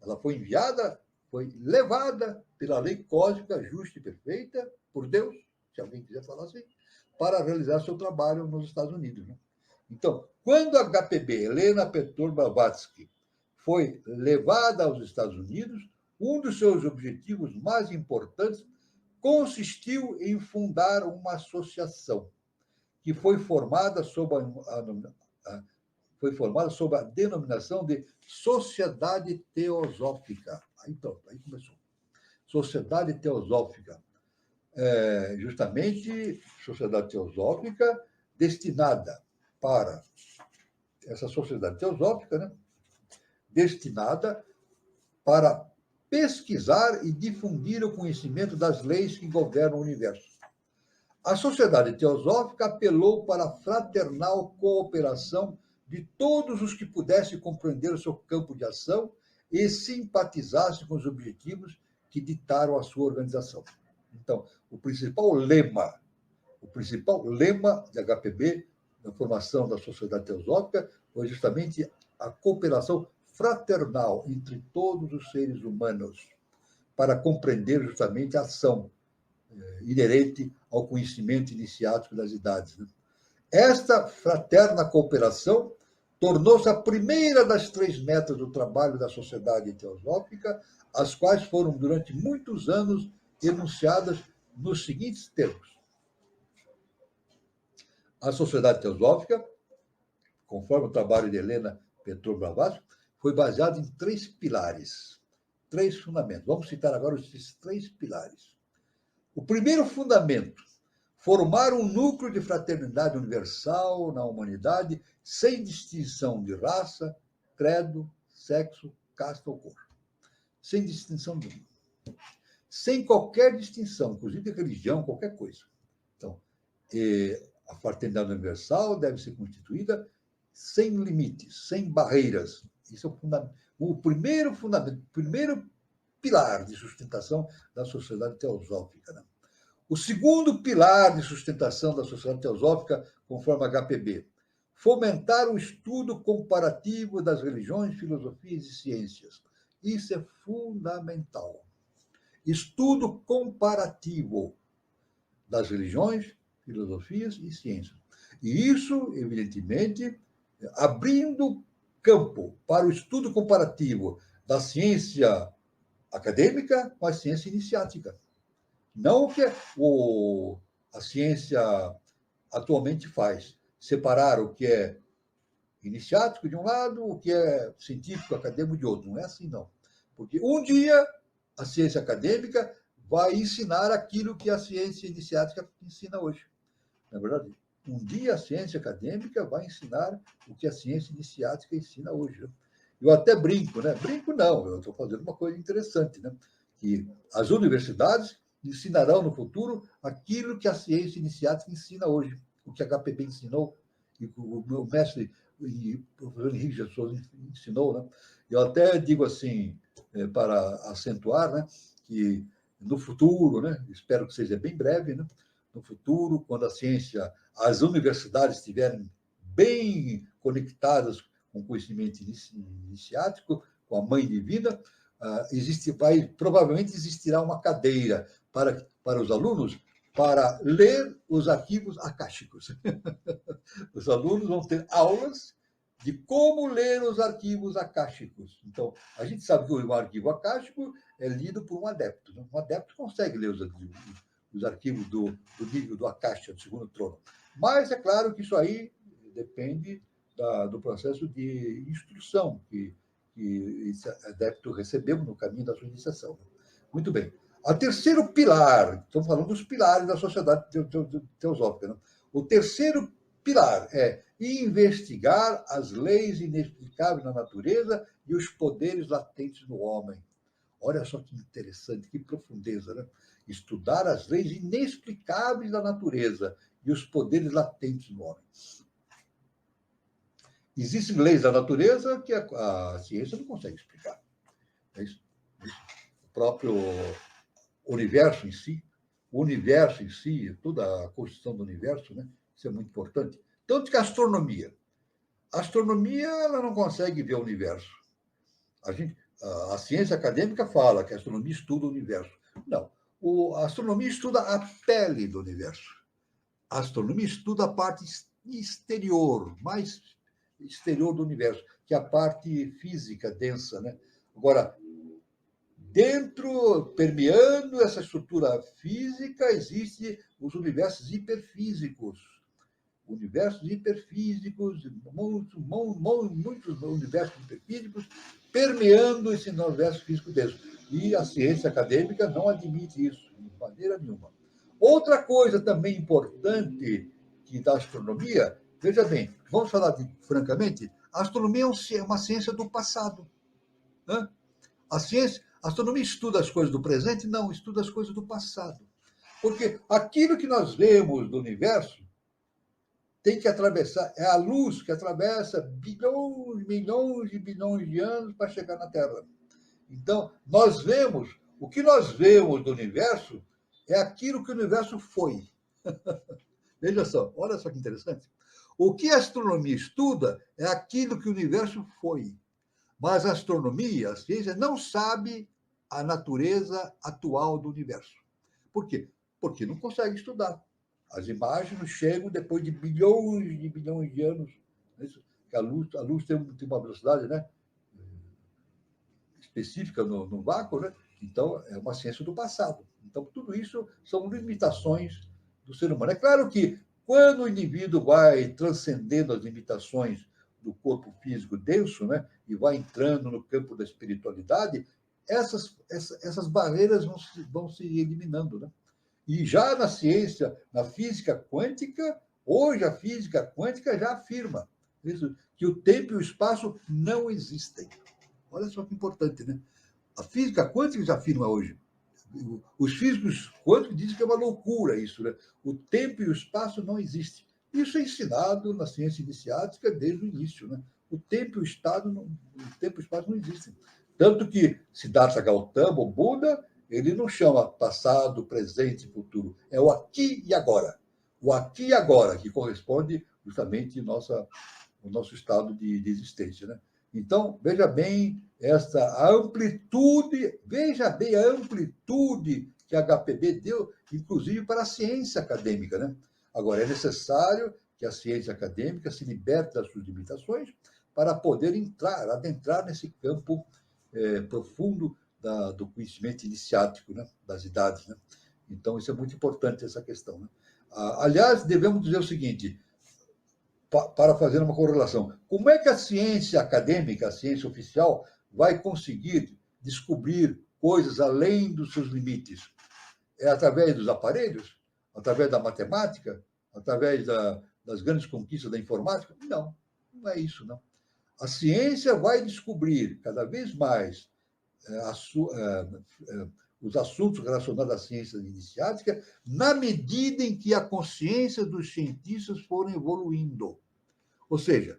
Ela foi levada pela lei cósmica, justa e perfeita, por Deus, se alguém quiser falar assim, para realizar seu trabalho nos Estados Unidos. Né? Então, quando a HPB, Helena Petrovna Blavatsky, foi levada aos Estados Unidos, um dos seus objetivos mais importantes consistiu em fundar uma associação que foi formada sob a denominação de Sociedade Teosófica. Então, aí começou. Sociedade Teosófica. Justamente, Sociedade Teosófica destinada para essa Sociedade Teosófica, né? Destinada para pesquisar e difundir o conhecimento das leis que governam o universo. A Sociedade Teosófica apelou para a fraternal cooperação de todos os que pudessem compreender o seu campo de ação e simpatizassem com os objetivos que ditaram a sua organização. Então, o principal lema de HPB, na formação da Sociedade Teosófica, foi justamente a cooperação fraternal entre todos os seres humanos, para compreender justamente a ação inerente ao conhecimento iniciático das idades. Esta fraterna cooperação tornou-se a primeira das 3 metas do trabalho da Sociedade Teosófica, as quais foram, durante muitos anos, enunciadas nos seguintes termos. A Sociedade Teosófica, conforme o trabalho de Helena Petro Blavatsky, foi baseada em 3 pilares, 3 fundamentos. Vamos citar agora esses 3 pilares. O primeiro fundamento, formar um núcleo de fraternidade universal na humanidade, sem distinção de raça, credo, sexo, casta ou cor. Sem distinção nenhuma. Sem qualquer distinção, inclusive de religião, qualquer coisa. Então, a fraternidade universal deve ser constituída sem limites, sem barreiras. Isso é o primeiro fundamento, o primeiro pilar de sustentação da Sociedade Teosófica. Né? O segundo pilar de sustentação da Sociedade Teosófica, conforme a HPB, fomentar o estudo comparativo das religiões, filosofias e ciências. Isso é fundamental. Estudo comparativo das religiões, filosofias e ciências. E isso, evidentemente, abrindo campo para o estudo comparativo da ciência acadêmica com a ciência iniciática. Não o que a ciência atualmente faz. Separar o que é iniciático de um lado, o que é científico, acadêmico de outro. Não é assim, não. Porque um dia a ciência acadêmica vai ensinar aquilo que a ciência iniciática ensina hoje. Não é verdade? Um dia a ciência acadêmica vai ensinar o que a ciência iniciática ensina hoje. Eu até brinco, né? Brinco não, eu estou fazendo uma coisa interessante, né? Que as universidades ensinarão no futuro aquilo que a ciência iniciática ensina hoje, o que a HPB ensinou, e o meu mestre e o professor Henrique de Souza ensinou, né? Eu até digo assim, para acentuar, né, que no futuro, né, espero que seja bem breve, né, no futuro, quando a ciência, as universidades estiverem bem conectadas com o conhecimento iniciático, com a Mãe Divina, provavelmente existirá uma cadeira para os alunos para ler os arquivos acásticos. Os alunos vão ter aulas de como ler os arquivos acásticos. Então, a gente sabe que o arquivo acástico é lido por um adepto. Né? Um adepto consegue ler os arquivos do nível do Akasha, do segundo trono. Mas é claro que isso aí depende do processo de instrução que esse adepto recebeu no caminho da sua iniciação. Muito bem. O terceiro pilar, estamos falando dos pilares da Sociedade Teosófica. Né? O terceiro pilar é investigar as leis inexplicáveis na natureza e os poderes latentes no homem. Olha só que interessante, que profundeza, né? Estudar as leis inexplicáveis da natureza e os poderes latentes no homem. Existem leis da natureza que a ciência não consegue explicar. É isso. O próprio universo em si, toda a construção do universo, né? Isso é muito importante. Tanto que a astronomia ela não consegue ver o universo. A ciência acadêmica fala que a astronomia estuda o universo. Não. A astronomia estuda a pele do universo. A astronomia estuda a parte exterior, mais exterior do universo, que é a parte física densa, né? Agora, dentro, permeando essa estrutura física, existem os universos hiperfísicos. Universos hiperfísicos, muitos universos hiperfísicos, permeando esse universo físico denso. E a ciência acadêmica não admite isso, de maneira nenhuma. Outra coisa também importante que da astronomia, veja bem, vamos falar francamente, a astronomia é uma ciência do passado. Né? A astronomia estuda as coisas do presente? Não, estuda as coisas do passado. Porque aquilo que nós vemos do universo tem que atravessar, é a luz que atravessa bilhões, milhões e bilhões de anos para chegar na Terra. Então, o que nós vemos do universo é aquilo que o universo foi. Veja só, olha só que interessante. O que a astronomia estuda é aquilo que o universo foi. Mas a astronomia, a ciência, não sabe a natureza atual do universo. Por quê? Porque não consegue estudar. As imagens nos chegam depois de bilhões de anos. A luz tem uma velocidade, né, específica no vácuo, né? Então, é uma ciência do passado. Então, tudo isso são limitações do ser humano. É claro que, quando o indivíduo vai transcendendo as limitações do corpo físico denso, né, e vai entrando no campo da espiritualidade, essas barreiras vão se eliminando, né? E já na ciência, na física quântica, hoje a física quântica já afirma isso, que o tempo e o espaço não existem. Olha só que importante, né? A física quântica já afirma hoje. Os físicos quânticos dizem que é uma loucura isso, né? O tempo e o espaço não existem. Isso é ensinado na ciência iniciática desde o início, né? O tempo e o espaço não existem. Tanto que Siddhartha Gautama, o Buda, ele não chama passado, presente e futuro. É o aqui e agora. O aqui e agora, que corresponde justamente ao nosso estado de existência, né? Então, veja bem a amplitude que a HPB deu, inclusive para a ciência acadêmica, né? Agora, é necessário que a ciência acadêmica se liberte das suas limitações para poder adentrar nesse campo profundo do conhecimento iniciático, né, das idades, né? Então, isso é muito importante, essa questão, né? Aliás, devemos dizer o seguinte, para fazer uma correlação. Como é que a ciência acadêmica, a ciência oficial, vai conseguir descobrir coisas além dos seus limites? É através dos aparelhos? Através da matemática? Através das grandes conquistas da informática? Não, não é isso, não. A ciência vai descobrir cada vez mais os assuntos relacionados à ciência iniciática na medida em que a consciência dos cientistas forem evoluindo. Ou seja,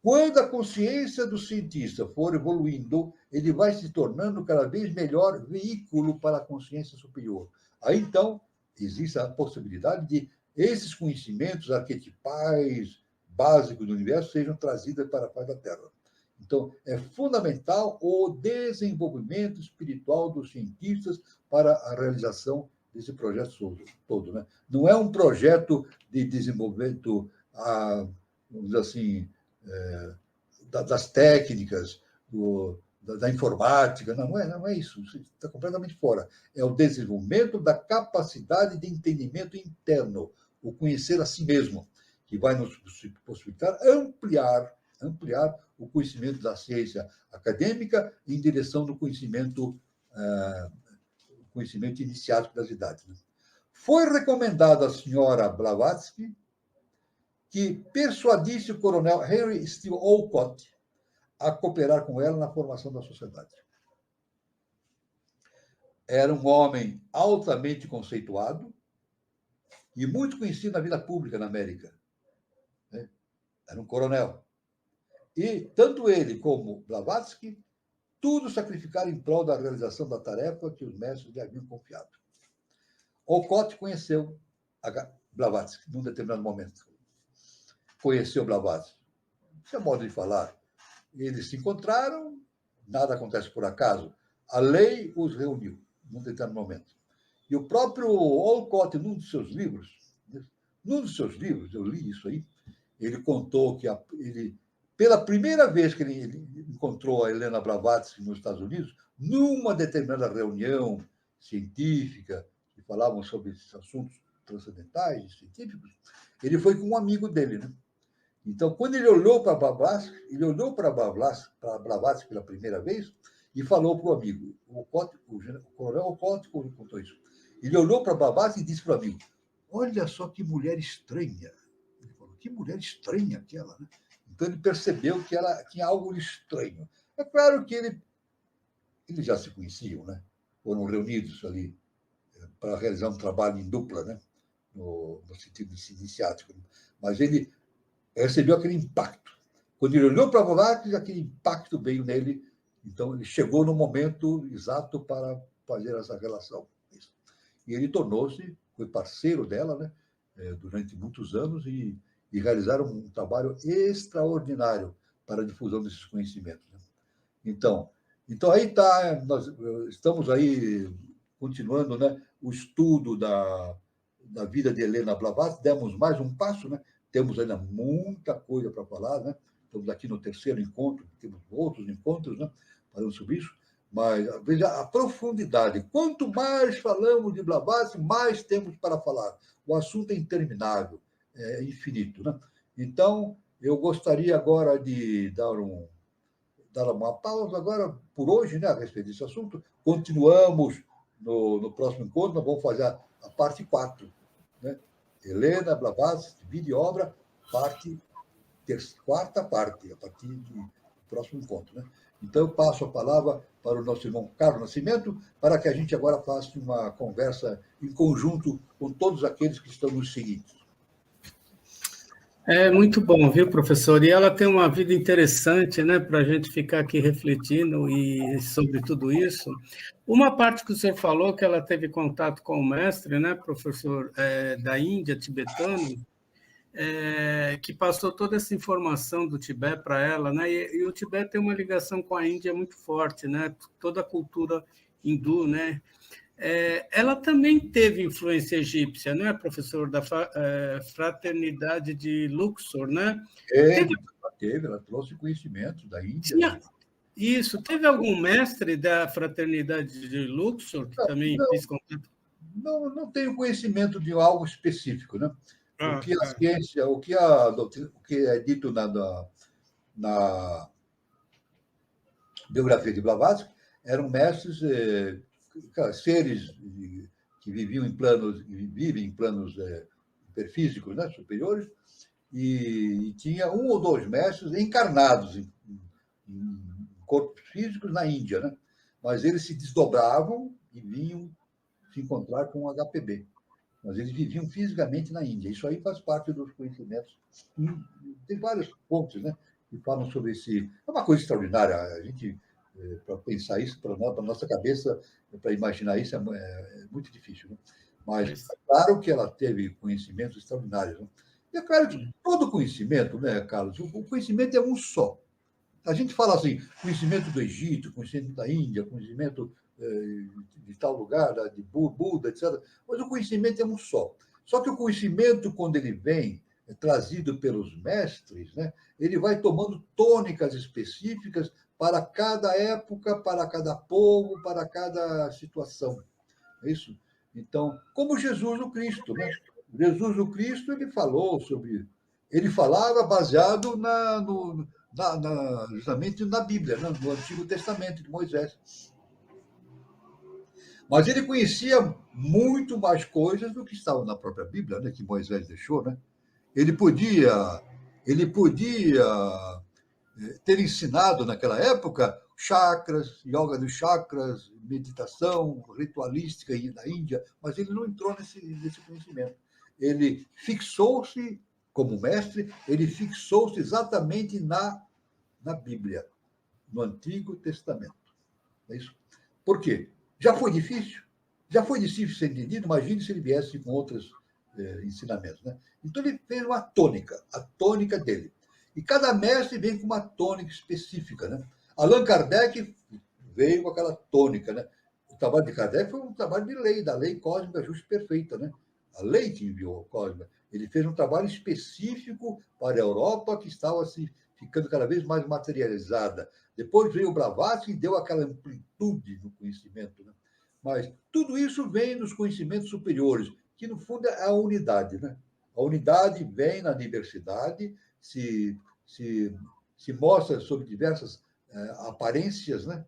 quando a consciência do cientista for evoluindo, ele vai se tornando cada vez melhor veículo para a consciência superior. Aí, então, existe a possibilidade de esses conhecimentos arquetipais, básicos do universo, sejam trazidos para a face da Terra. Então, é fundamental o desenvolvimento espiritual dos cientistas para a realização desse projeto todo, né? Não é um projeto de desenvolvimento, vamos dizer assim, das técnicas, da informática, não é isso está completamente fora. É o desenvolvimento da capacidade de entendimento interno, o conhecer a si mesmo, que vai nos possibilitar ampliar o conhecimento da ciência acadêmica em direção do conhecimento iniciático das idades, né? Foi recomendado à senhora Blavatsky que persuadisse o coronel Henry Steele Olcott a cooperar com ela na formação da sociedade. Era um homem altamente conceituado e muito conhecido na vida pública na América, né? Era um coronel. E tanto ele como Blavatsky, tudo sacrificaram em prol da realização da tarefa que os mestres lhe haviam confiado. Olcott conheceu Blavatsky num determinado momento. Conheceu Blavatsky. Isso é modo de falar. Eles se encontraram, nada acontece por acaso. A lei os reuniu num determinado momento. E o próprio Olcott, num dos seus livros, eu li isso aí, ele contou que pela primeira vez que ele encontrou a Helena Blavatsky nos Estados Unidos, numa determinada reunião científica, que falavam sobre esses assuntos transcendentais, científicos, ele foi com um amigo dele, né? Então, quando ele olhou para Blavatsky, Blavatsky pela primeira vez e falou para o amigo, o coronel Okoth contou isso. Ele olhou para Blavatsky e disse para o amigo, olha só que mulher estranha. Ele falou, que mulher estranha aquela, né? Então, ele percebeu que ela tinha algo estranho. É claro que eles já se conheciam, né? Foram reunidos ali para realizar um trabalho em dupla, né? No sentido iniciático. Mas ele recebeu aquele impacto. Quando ele olhou para Blavatsky, aquele impacto veio nele. Então, ele chegou no momento exato para fazer essa relação. E ele tornou-se, foi parceiro dela, né? Durante muitos anos e realizaram um trabalho extraordinário para a difusão desses conhecimentos. Né? Então aí está, nós estamos aí continuando, né, o estudo da vida de Helena Blavatsky, demos mais um passo, né? Temos ainda muita coisa para falar, né? Estamos aqui no terceiro encontro, temos outros encontros, né? Falando sobre isso, mas veja a profundidade. Quanto mais falamos de Blavatsky, mais temos para falar. O assunto é interminável, é infinito, né? Então, eu gostaria agora de dar uma pausa agora por hoje, né, a respeito desse assunto. Continuamos no próximo encontro, nós vamos fazer a parte 4, né? Helena Blavatsky, vida e obra, quarta parte, a partir do próximo encontro, né? Então, eu passo a palavra para o nosso irmão Carlos Nascimento, para que a gente agora faça uma conversa em conjunto com todos aqueles que estão nos seguindo. É muito bom, viu, professor? E ela tem uma vida interessante, né, para a gente ficar aqui refletindo sobre tudo isso. Uma parte que o senhor falou, que ela teve contato com o mestre, né, professor, da Índia, tibetano, que passou toda essa informação do Tibete para ela, né? E o Tibete tem uma ligação com a Índia muito forte, né? Toda a cultura hindu, né? Ela também teve influência egípcia, não é, professor, da fraternidade de Luxor, né? Ela trouxe conhecimento da Índia. Isso, teve algum mestre da fraternidade de Luxor que também fez contato? Não tenho conhecimento de algo específico, né? O que a ciência, o que é dito na biografia de Blavatsky eram mestres, seres que vivem em planos hiperfísicos, né, superiores, e tinha um ou dois mestres encarnados em corpos físicos na Índia, né? Mas eles se desdobravam e vinham se encontrar com o HPB. Mas eles viviam fisicamente na Índia. Isso aí faz parte dos conhecimentos. Tem vários pontos, né, que falam sobre esse. É uma coisa extraordinária. A gente, para pensar isso, para a nossa cabeça, para imaginar isso, é muito difícil. Né? Mas é claro que ela teve conhecimentos extraordinários. Né? E é claro que todo conhecimento, né, Carlos, o conhecimento é um só. A gente fala assim, conhecimento do Egito, conhecimento da Índia, conhecimento de tal lugar, de Buda, etc. Mas o conhecimento é um só. Só que o conhecimento, quando ele vem trazido pelos mestres, né, ele vai tomando tônicas específicas para cada época, para cada povo, para cada situação. É isso? Então, como Jesus o Cristo, né? Jesus o Cristo, ele falou sobre... Ele falava baseado justamente na Bíblia, né? No Antigo Testamento de Moisés. Mas ele conhecia muito mais coisas do que estavam na própria Bíblia, né? Que Moisés deixou, né? Ele podia ter ensinado naquela época chakras, yoga dos chakras, meditação ritualística na Índia, mas ele não entrou nesse conhecimento. Ele fixou-se, como mestre, ele fixou-se exatamente na Bíblia, no Antigo Testamento. É isso? Por quê? Já foi difícil? Já foi difícil ser entendido? Imagine se ele viesse com outros ensinamentos. Né? Então, ele fez uma tônica, a tônica dele. E cada mestre vem com uma tônica específica. Né? Allan Kardec veio com aquela tônica. Né? O trabalho de Kardec foi um trabalho de lei, da lei cósmica justa e perfeita. Né? A lei que enviou a cósmica. Ele fez um trabalho específico para a Europa, que estava se ficando cada vez mais materializada. Depois veio o Blavatsky e deu aquela amplitude no conhecimento, né? Mas tudo isso vem dos conhecimentos superiores, que, no fundo, é a unidade, né? A unidade vem na diversidade, se mostra sob diversas aparências, né?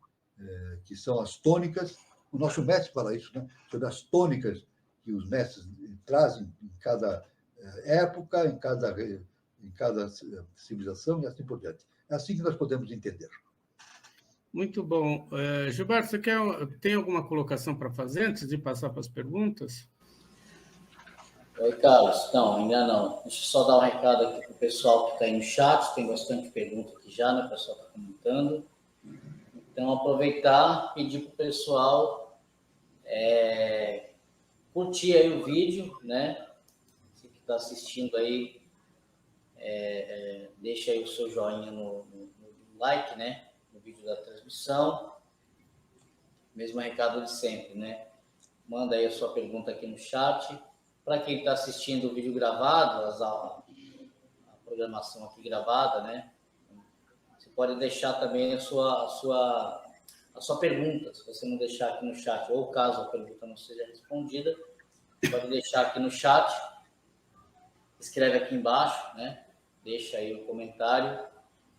Que são as tônicas. O nosso mestre fala isso, né? Sobre as tônicas que os mestres trazem em cada época, em cada civilização e assim por diante. É assim que nós podemos entender. Muito bom. Gilberto, você tem alguma colocação para fazer antes de passar para as perguntas? Oi, Carlos. Não, ainda não. Deixa eu só dar um recado aqui para o pessoal que está aí no chat. Tem bastante pergunta aqui já, né? O pessoal está comentando. Então, aproveitar, pedir para o pessoal curtir aí o vídeo, né? Você que está assistindo aí, deixa aí o seu joinha no like, né? No vídeo da transmissão. Mesmo recado de sempre, né? Manda aí a sua pergunta aqui no chat. Para quem está assistindo o vídeo gravado, a programação aqui gravada, né? Você pode deixar também a sua pergunta, se você não deixar aqui no chat, ou caso a pergunta não seja respondida, pode deixar aqui no chat, escreve aqui embaixo, né? Deixa aí o comentário.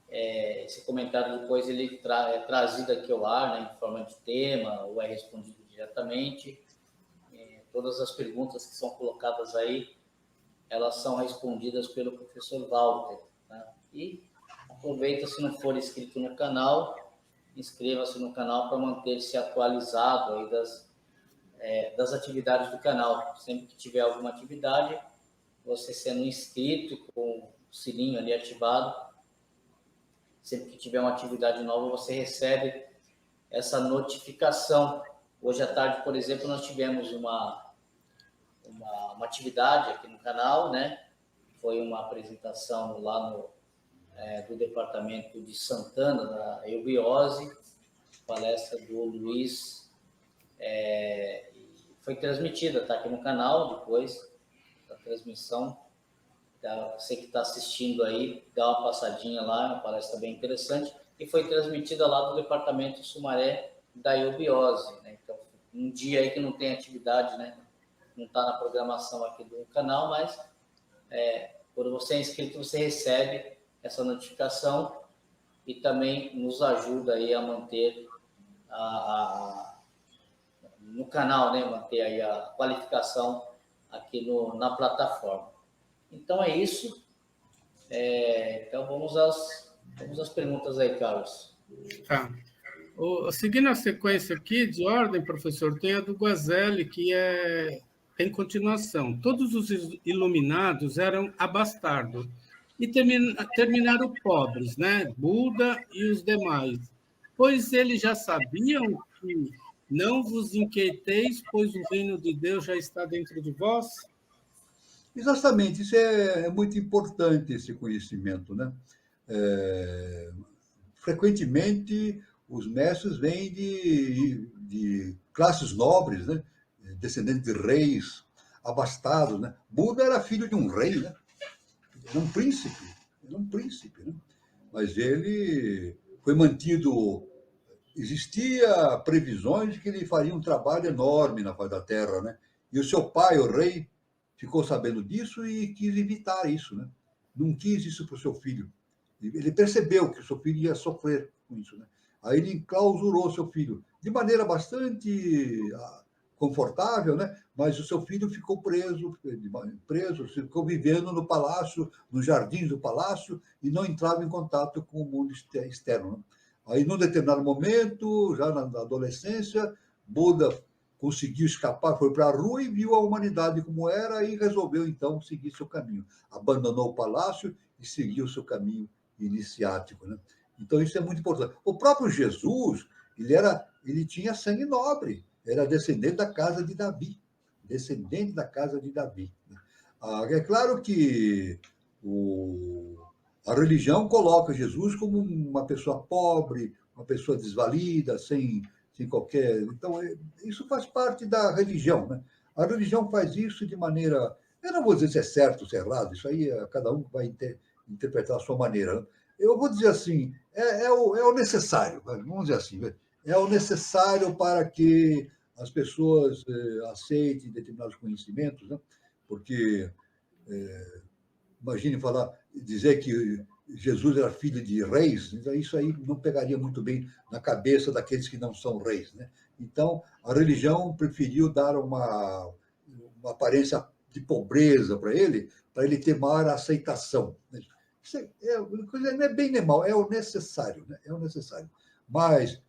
Esse comentário depois ele é trazido aqui ao ar, né? Em forma de tema, ou é respondido diretamente. Todas as perguntas que são colocadas aí, elas são respondidas pelo professor Walter, tá? E aproveita, se não for inscrito no canal, inscreva-se no canal para manter-se atualizado aí das atividades do canal. Sempre que tiver alguma atividade, você sendo inscrito com o sininho ali ativado, sempre que tiver uma atividade nova, você recebe essa notificação. Hoje à tarde, por exemplo, nós tivemos uma atividade aqui no canal, né? Foi uma apresentação lá do departamento de Santana, da eubiose, palestra do Luiz, foi transmitida, está aqui no canal depois da transmissão. Você que está assistindo aí, dá uma passadinha lá, uma palestra bem interessante, e foi transmitida lá do departamento Sumaré da eubiose, né? Então, um dia aí que não tem atividade, né? Não está na programação aqui do canal, mas quando você é inscrito, você recebe essa notificação e também nos ajuda aí a manter no canal, né? Manter aí a qualificação aqui na plataforma. Então é isso. Então vamos às perguntas aí, Carlos. Tá. Seguindo a sequência aqui de ordem, professor, tem a do Guazelli, que tem continuação. Todos os iluminados eram abastardos e terminaram pobres, né? Buda e os demais. Pois eles já sabiam que não vos inquieteis, pois o reino de Deus já está dentro de vós? Exatamente, isso é muito importante, esse conhecimento, né? Frequentemente, os mestres vêm de classes nobres, né? Descendentes de reis, abastados, né? Buda era filho de um rei, né? Era um príncipe, né? Mas ele foi mantido. Existia previsões de que ele faria um trabalho enorme na face da terra, né? E o seu pai, o rei, ficou sabendo disso e quis evitar isso, né? Não quis isso para o seu filho. Ele percebeu que o seu filho ia sofrer com isso, né? Aí ele enclausurou seu filho de maneira bastante confortável, né? Mas o seu filho ficou preso, ficou vivendo no palácio, nos jardins do palácio, e não entrava em contato com o mundo externo, né? Aí, num determinado momento, já na adolescência, Buda conseguiu escapar, foi para a rua e viu a humanidade como era e resolveu, então, seguir seu caminho. Abandonou o palácio e seguiu seu caminho iniciático, né? Então, isso é muito importante. O próprio Jesus, ele tinha sangue nobre, era descendente da casa de Davi. É claro que a religião coloca Jesus como uma pessoa pobre, uma pessoa desvalida, sem qualquer... Então, isso faz parte da religião, né? A religião faz isso de maneira... Eu não vou dizer se é certo ou se é errado, isso aí cada um vai interpretar a sua maneira, né? eu vou dizer assim, é o necessário, vamos dizer assim, é o necessário para que as pessoas aceitem determinados conhecimentos, né? Porque imagine dizer que Jesus era filho de reis, então isso aí não pegaria muito bem na cabeça daqueles que não são reis, né? Então, a religião preferiu dar uma aparência de pobreza para ele ter maior aceitação. Isso não é bem nem mal, é o necessário, né? É o necessário. Mas,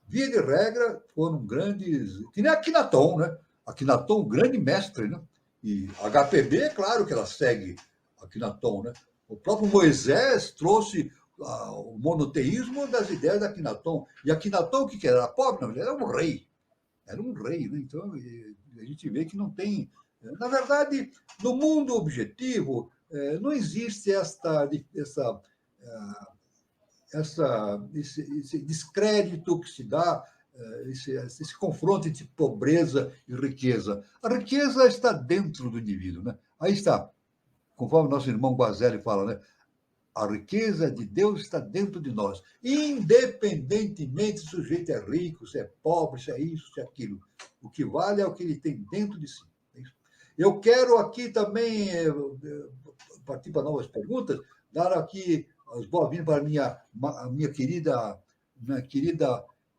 via de regra, foram grandes. Que nem Akhenaton, né? Akhenaton, um grande mestre, né? E HPB, é claro que ela segue Akhenaton, né? O próprio Moisés trouxe o monoteísmo das ideias de Akhenaton. E Akhenaton, o que era? Era pobre? Não, ele era um rei. Era um rei, né? Então, a gente vê que não tem. Na verdade, no mundo objetivo, não existe esse descrédito que se dá, esse confronto entre pobreza e riqueza. A riqueza está dentro do indivíduo, né? Aí está, conforme nosso irmão Guazelli fala, né? A riqueza de Deus está dentro de nós, independentemente se o sujeito é rico, se é pobre, se é isso, se é aquilo. O que vale é o que ele tem dentro de si. Eu quero aqui também partir para novas perguntas, dar aqui as boas-vindas para a minha querida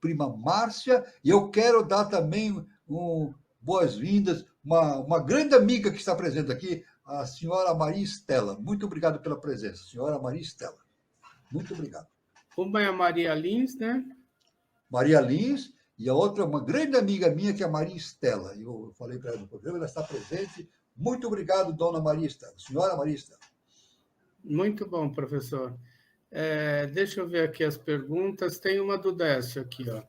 prima Márcia, e eu quero dar também boas-vindas, uma grande amiga que está presente aqui, a senhora Maria Estela. Muito obrigado pela presença, senhora Maria Estela. Muito obrigado. Uma é a Maria Lins, né? Maria Lins, e a outra, uma grande amiga minha, que é a Maria Estela. Eu falei para ela no programa, ela está presente. Muito obrigado, dona Maria Estela. Senhora Maria Estela. Muito bom, professor. Deixa eu ver aqui as perguntas. Tem uma do Décio aqui, ó.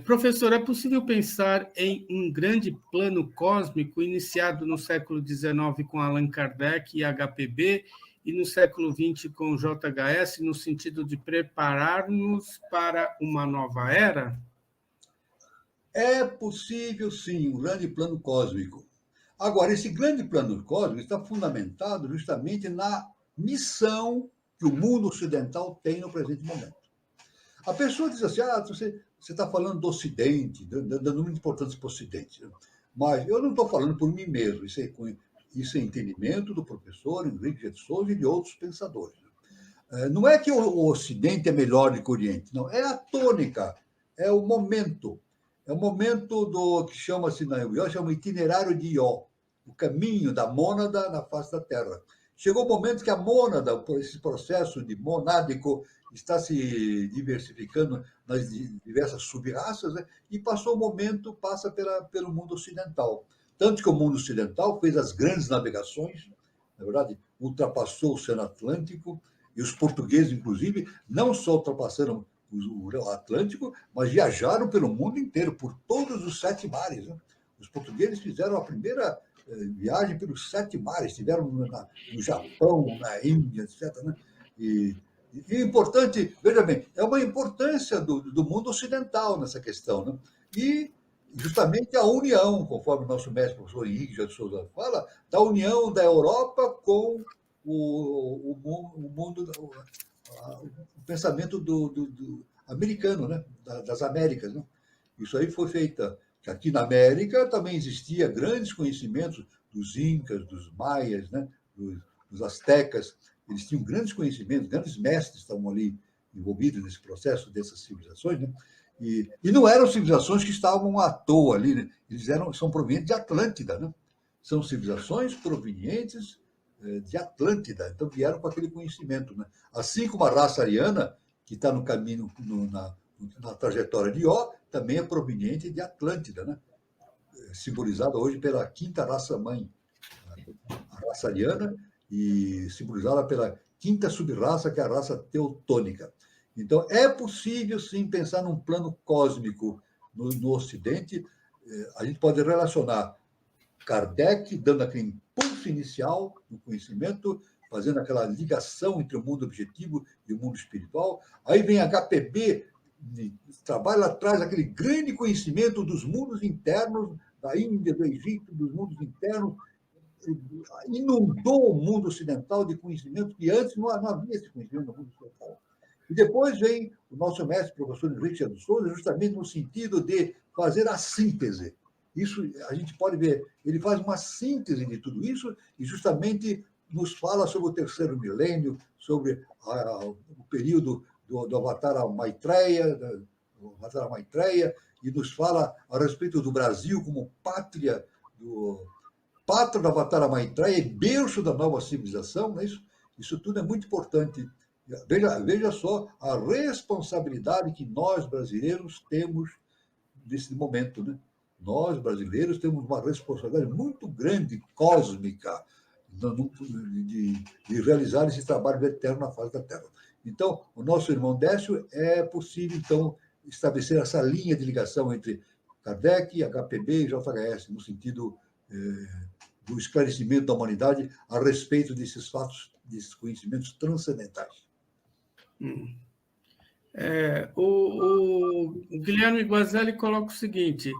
Professor, é possível pensar em um grande plano cósmico iniciado no século XIX com Allan Kardec e HPB e no século XX com JHS, no sentido de preparar-nos para uma nova era? É possível, sim, um grande plano cósmico. Agora, esse grande plano cósmico está fundamentado justamente na missão que o mundo ocidental tem no presente momento. A pessoa diz assim, você está falando do Ocidente, dando muita importância para o Ocidente. Mas eu não estou falando por mim mesmo, isso é entendimento do professor Henrique de Souza e de outros pensadores. Não é que o Ocidente é melhor do que o Oriente, não, é a tônica, é o momento. É o momento do que chama-se na Ió, chama itinerário de Ió, o caminho da mônada na face da Terra. Chegou o momento que a mônada, por esse processo de monádico, está se diversificando nas diversas sub-raças, né? E passa pelo mundo ocidental. Tanto que o mundo ocidental fez as grandes navegações, na verdade, ultrapassou o Oceano Atlântico, e os portugueses, inclusive, não só ultrapassaram o Atlântico, mas viajaram pelo mundo inteiro, por todos os 7 mares. Né? Os portugueses fizeram a primeira viagem pelos 7 mares, estiveram no Japão, na Índia, etc. Né? E importante, veja bem, é uma importância do mundo ocidental nessa questão. Né? E justamente a união, conforme o nosso mestre, o professor Henrique de Souza fala, da união da Europa com o mundo, o pensamento do americano, né? Das Américas. Né? Isso aí foi feito. Aqui na América também existia grandes conhecimentos dos incas, dos maias, né? dos astecas. Eles tinham grandes conhecimentos, grandes mestres estavam ali envolvidos nesse processo dessas civilizações, né? E não eram civilizações que estavam à toa ali, né? São provenientes de Atlântida, né? São civilizações provenientes de Atlântida, então vieram com aquele conhecimento, né? Assim como a raça ariana, que está no caminho, na trajetória de Ió, também é proveniente de Atlântida, né? Simbolizada hoje pela quinta raça-mãe, a raça ariana, e simbolizada pela quinta sub-raça, que é a raça teutônica. Então, é possível, sim, pensar num plano cósmico no Ocidente. A gente pode relacionar Kardec dando aquele impulso inicial no conhecimento, fazendo aquela ligação entre o mundo objetivo e o mundo espiritual. Aí vem HPB, trabalha lá atrás aquele grande conhecimento dos mundos internos, da Índia, do Egito, dos mundos internos, inundou o mundo ocidental de conhecimento que antes não havia esse conhecimento no mundo ocidental. E depois vem o nosso mestre, professor Henrique José de Souza, justamente no sentido de fazer a síntese. Isso a gente pode ver, ele faz uma síntese de tudo isso e justamente nos fala sobre o terceiro milênio, sobre o período do Avatara Maitreya, e nos fala a respeito do Brasil como pátria do Avatara Maitreya e berço da nova civilização, não é isso? Isso tudo é muito importante. Veja só a responsabilidade que nós brasileiros temos nesse momento, né? Nós brasileiros temos uma responsabilidade muito grande, cósmica, de realizar esse trabalho eterno na face da Terra. Então, o nosso irmão Décio, é possível, então, estabelecer essa linha de ligação entre Kardec, HPB e JHS, no sentido do esclarecimento da humanidade a respeito desses fatos, desses conhecimentos transcendentais. O Guilherme Guazelli coloca o seguinte: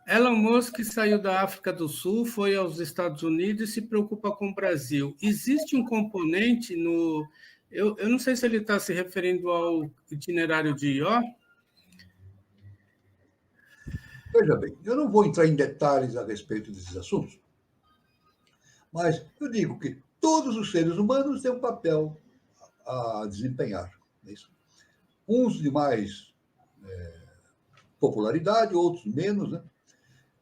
Elon Musk saiu da África do Sul, foi aos Estados Unidos e se preocupa com o Brasil. Existe um componente no... Eu não sei se ele está se referindo ao itinerário de Ió. Veja bem, eu não vou entrar em detalhes a respeito desses assuntos, mas eu digo que todos os seres humanos têm um papel a desempenhar. Não é isso? Uns de mais popularidade, outros menos, né?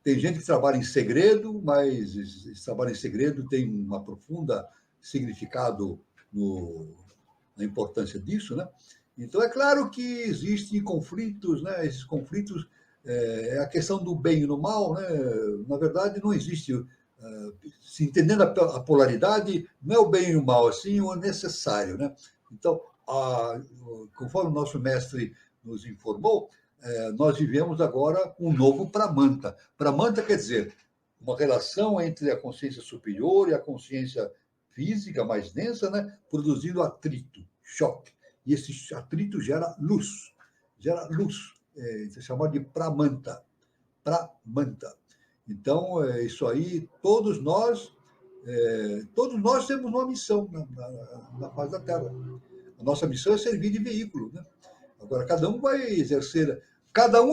Tem gente que trabalha em segredo, mas esse trabalho em segredo tem um profundo significado na importância disso, né? Então, é claro que existem conflitos, né? Esses conflitos é a questão do bem e do mal, né? Na verdade, não existe. Se entendendo a polaridade, não é o bem e o mal, assim, o necessário, né? Então, conforme o nosso mestre nos informou, nós vivemos agora um novo Pramanta. Pramanta quer dizer uma relação entre a consciência superior e a consciência física mais densa, né? Produzindo atrito, choque. E esse atrito gera luz. Isso é chamado de Pramanta. Então, isso aí, todos nós temos uma missão na face da Terra. A nossa missão é servir de veículo, né? Agora, cada um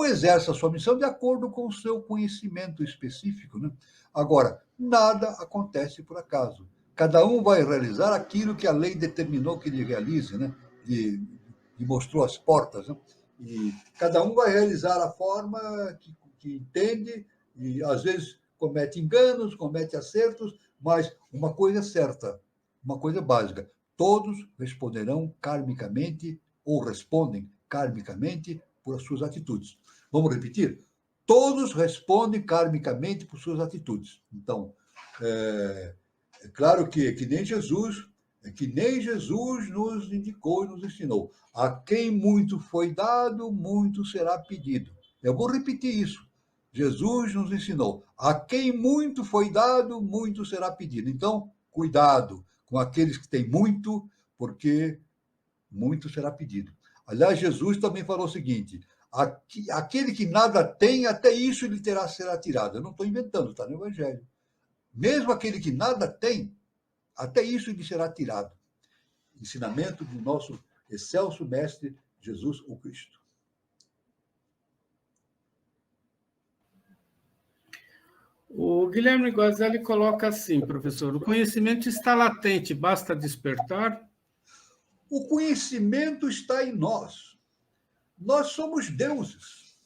exerce a sua missão de acordo com o seu conhecimento específico, né? Agora, nada acontece por acaso. Cada um vai realizar aquilo que a lei determinou que ele realize, né? E mostrou as portas, né? E cada um vai realizar a forma que entende, e às vezes comete enganos, comete acertos, mas uma coisa é certa, uma coisa básica: todos responderão karmicamente, ou respondem karmicamente por suas atitudes. Vamos repetir? Todos respondem karmicamente por suas atitudes. Então, é claro que nem Jesus nos indicou e nos ensinou. A quem muito foi dado, muito será pedido. Eu vou repetir isso. Jesus nos ensinou. A quem muito foi dado, muito será pedido. Então, cuidado com aqueles que têm muito, porque muito será pedido. Aliás, Jesus também falou o seguinte: aquele que nada tem, até isso lhe será tirado. Eu não estou inventando, está no Evangelho. Mesmo aquele que nada tem, até isso lhe será tirado. Ensinamento do nosso excelso mestre Jesus o Cristo. O Guilherme Guazelli coloca assim, professor: o conhecimento está latente, basta despertar? O conhecimento está em nós. Nós somos deuses.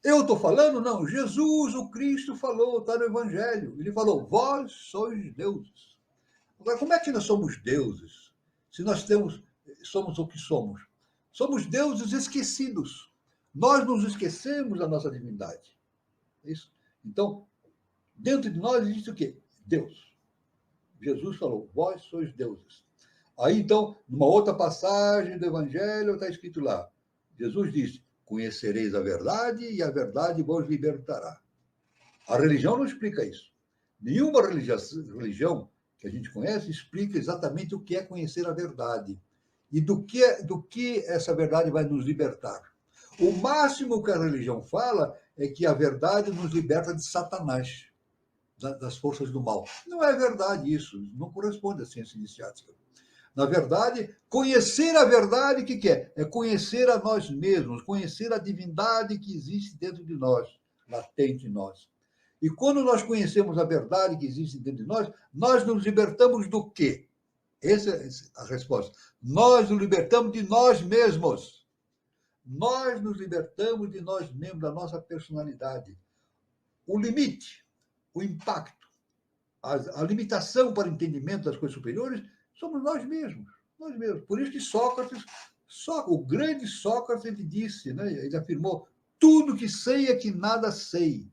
Eu estou falando? Não. Jesus, o Cristo, falou, está no Evangelho. Ele falou: vós sois deuses. Agora, como é que nós somos deuses? Se nós somos o que somos? Somos deuses esquecidos. Nós nos esquecemos da nossa divindade. É isso? Então, dentro de nós existe o quê? Deus. Jesus falou: vós sois deuses. Aí, então, numa outra passagem do Evangelho, está escrito lá, Jesus disse: conhecereis a verdade e a verdade vos libertará. A religião não explica isso. Nenhuma religião que a gente conhece explica exatamente o que é conhecer a verdade e do que essa verdade vai nos libertar. O máximo que a religião fala é que a verdade nos liberta de Satanás, das forças do mal. Não é verdade isso, não corresponde à ciência iniciática. Na verdade, conhecer a verdade, o que é? É conhecer a nós mesmos, conhecer a divindade que existe dentro de nós, latente em nós. E quando nós conhecemos a verdade que existe dentro de nós nos libertamos do quê? Essa é a resposta. Nós nos libertamos de nós mesmos. Nós nos libertamos de nós mesmos, da nossa personalidade. O limite, o impacto, a limitação para o entendimento das coisas superiores somos nós mesmos. Nós mesmos. Por isso que Sócrates, o grande Sócrates, ele disse, né? Ele afirmou, tudo que sei é que nada sei.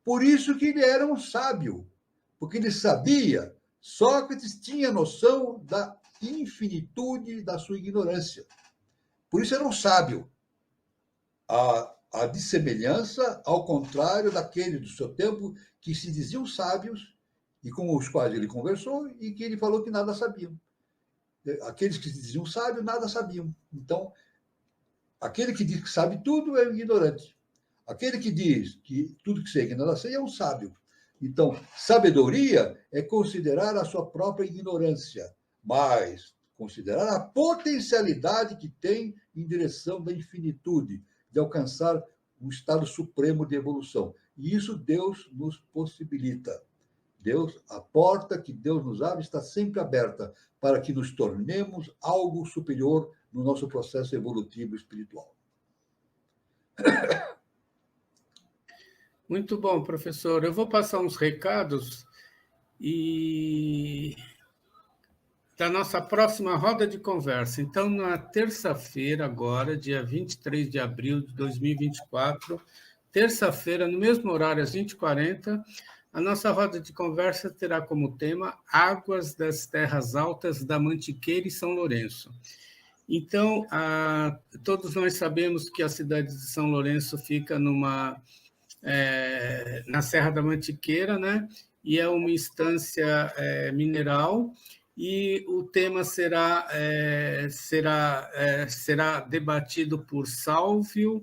Por isso que ele era um sábio, porque ele sabia, Sócrates tinha noção da infinitude da sua ignorância. Por isso era um sábio. A dissemelhança, ao contrário daqueles do seu tempo que se diziam sábios e com os quais ele conversou e que ele falou que nada sabiam. Aqueles que se diziam sábios, nada sabiam. Então, aquele que diz que sabe tudo é um ignorante. Aquele que diz que tudo que sei que nada sei é um sábio. Então, sabedoria é considerar a sua própria ignorância, mas considerar a potencialidade que tem em direção da infinitude, de alcançar um estado supremo de evolução. E isso Deus nos possibilita. Deus, a porta que Deus nos abre está sempre aberta para que nos tornemos algo superior no nosso processo evolutivo espiritual. Muito bom, professor. Eu vou passar uns recados da nossa próxima roda de conversa. Então, na terça-feira, agora, dia 23 de abril de 2024, terça-feira, no mesmo horário, às 20h40, a nossa roda de conversa terá como tema Águas das Terras Altas da Mantiqueira e São Lourenço. Então, todos nós sabemos que a cidade de São Lourenço fica na Serra da Mantiqueira, né? E é uma instância mineral, e o tema será debatido por Sálvio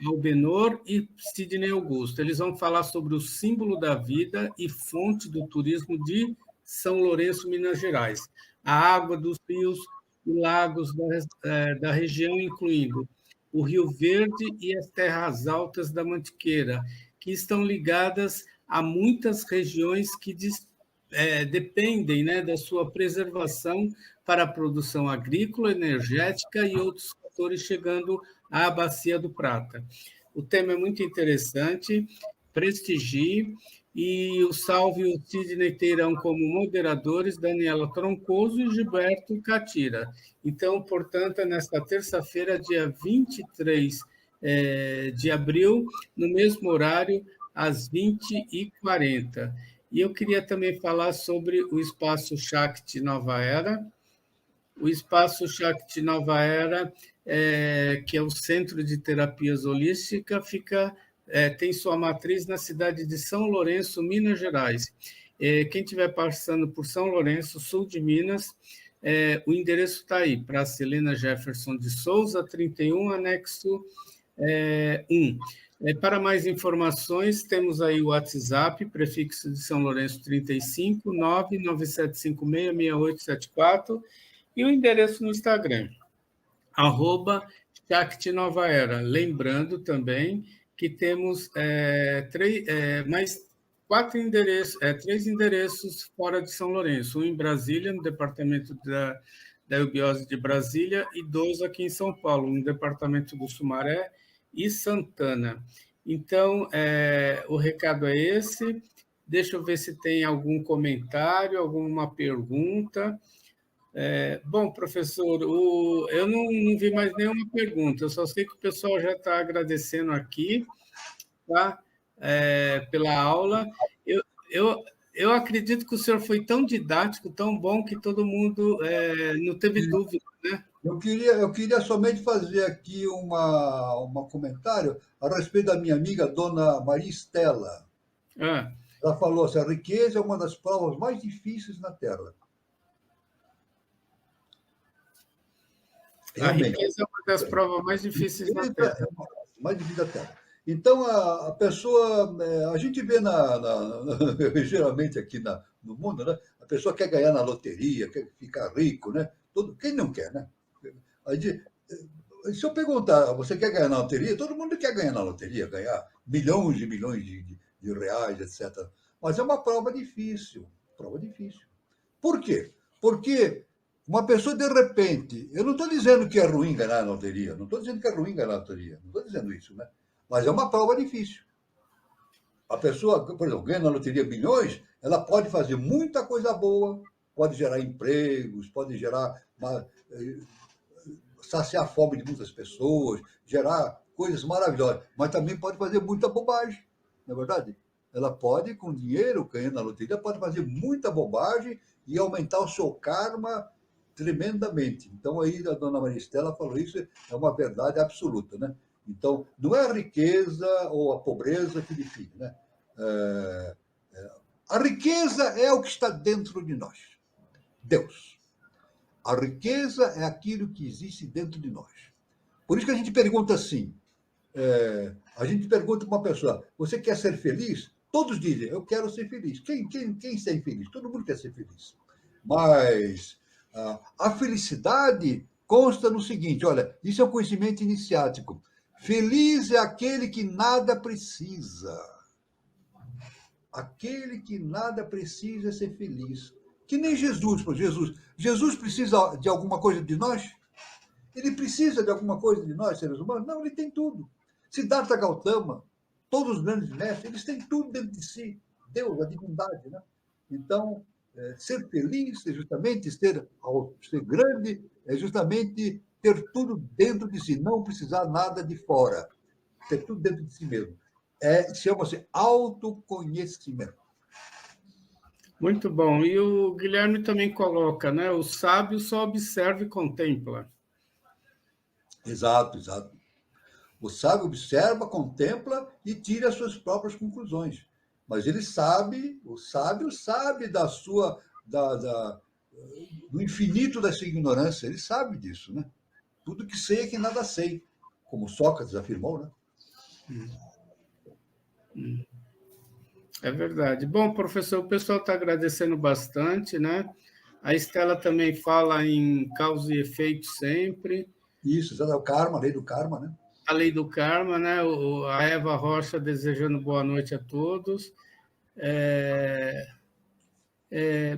Albenor e Sidney Augusto. Eles vão falar sobre o símbolo da vida e fonte do turismo de São Lourenço, Minas Gerais. A água dos rios e lagos da região, incluindo o Rio Verde e as terras altas da Mantiqueira, que estão ligadas a muitas regiões que dependem, né, da sua preservação para a produção agrícola, energética e outros fatores, chegando à Bacia do Prata. O tema é muito interessante, prestigie, e o Sálvio e o Sidney terão como moderadores Daniela Troncoso e Gilberto Catira. Então, portanto, nesta terça-feira, dia 23 de abril, no mesmo horário, às 20h40. E eu queria também falar sobre o Espaço Shakti Nova Era. O Espaço Shakti Nova Era, que é o Centro de Terapias Holísticas, tem sua matriz na cidade de São Lourenço, Minas Gerais. Quem estiver passando por São Lourenço, sul de Minas, o endereço está aí, Praça Helena Jefferson de Souza, 31, anexo 1. Para mais informações, temos aí o WhatsApp, prefixo de São Lourenço 35 997566874, e o endereço no Instagram, @Shakti Nova Era. Lembrando também que temos mais 3 endereços fora de São Lourenço, um em Brasília, no departamento da Eubiose de Brasília, e 2 aqui em São Paulo, no departamento do Sumaré e Santana. Então, o recado é esse. Deixa eu ver se tem algum comentário, alguma pergunta. Bom, professor, eu não vi mais nenhuma pergunta, eu só sei que o pessoal já está agradecendo aqui, tá? Pela aula. Eu acredito que o senhor foi tão didático, tão bom, que todo mundo não teve dúvida, né? Eu queria somente fazer aqui um comentário a respeito da minha amiga, dona Maria Estela. Ela falou assim, a riqueza é uma das provas mais difíceis na Terra. A riqueza é uma das provas mais difíceis na Terra. Mais difícil da Terra. Então, a pessoa, a gente vê geralmente aqui no mundo, né? A pessoa quer ganhar na loteria, quer ficar rico, né? Quem não quer, né? Aí, se eu perguntar, você quer ganhar na loteria? Todo mundo quer ganhar na loteria, ganhar milhões e milhões de reais, etc. Mas é uma prova difícil, prova difícil. Por quê? Porque uma pessoa, de repente, eu não estou dizendo que é ruim ganhar na loteria, não estou dizendo que é ruim ganhar na loteria, não estou dizendo isso, né? Mas é uma prova difícil. A pessoa, por exemplo, ganha na loteria bilhões, ela pode fazer muita coisa boa, pode gerar empregos, pode gerar saciar a fome de muitas pessoas, gerar coisas maravilhosas, mas também pode fazer muita bobagem, não é verdade? Ela pode, com dinheiro ganhando na loteria, pode fazer muita bobagem e aumentar o seu karma tremendamente. Então, aí a dona Maristela falou isso, é uma verdade absoluta, né? Então, não é a riqueza ou a pobreza que define, né? A riqueza é o que está dentro de nós, Deus. A riqueza é aquilo que existe dentro de nós. Por isso que a gente pergunta assim, a gente pergunta para uma pessoa, você quer ser feliz? Todos dizem, eu quero ser feliz. Quem ser feliz? Todo mundo quer ser feliz. Mas a felicidade consta no seguinte, olha, isso é um conhecimento iniciático. Feliz é aquele que nada precisa. Aquele que nada precisa é ser feliz. Que nem Jesus, por Jesus. Jesus precisa de alguma coisa de nós? Ele precisa de alguma coisa de nós, seres humanos? Não, ele tem tudo. Siddhartha Gautama, todos os grandes mestres, eles têm tudo dentro de si. Deus, a divindade, né? Então, ser feliz é justamente ser grande, é justamente ter tudo dentro de si, não precisar nada de fora. Ter tudo dentro de si mesmo. Chama-se autoconhecimento. Muito bom. E o Guilherme também coloca, né? O sábio só observa e contempla. Exato, exato. O sábio observa, contempla e tira as suas próprias conclusões. Mas ele sabe, o sábio sabe do infinito da sua ignorância. Ele sabe disso, né? Tudo que sei é que nada sei, como Sócrates afirmou, né? É verdade. Bom, professor, o pessoal está agradecendo bastante, né? A Estela também fala em causa e efeito sempre. Isso, é o karma, a lei do karma, né? A lei do karma, né? A Eva Rocha desejando boa noite a todos.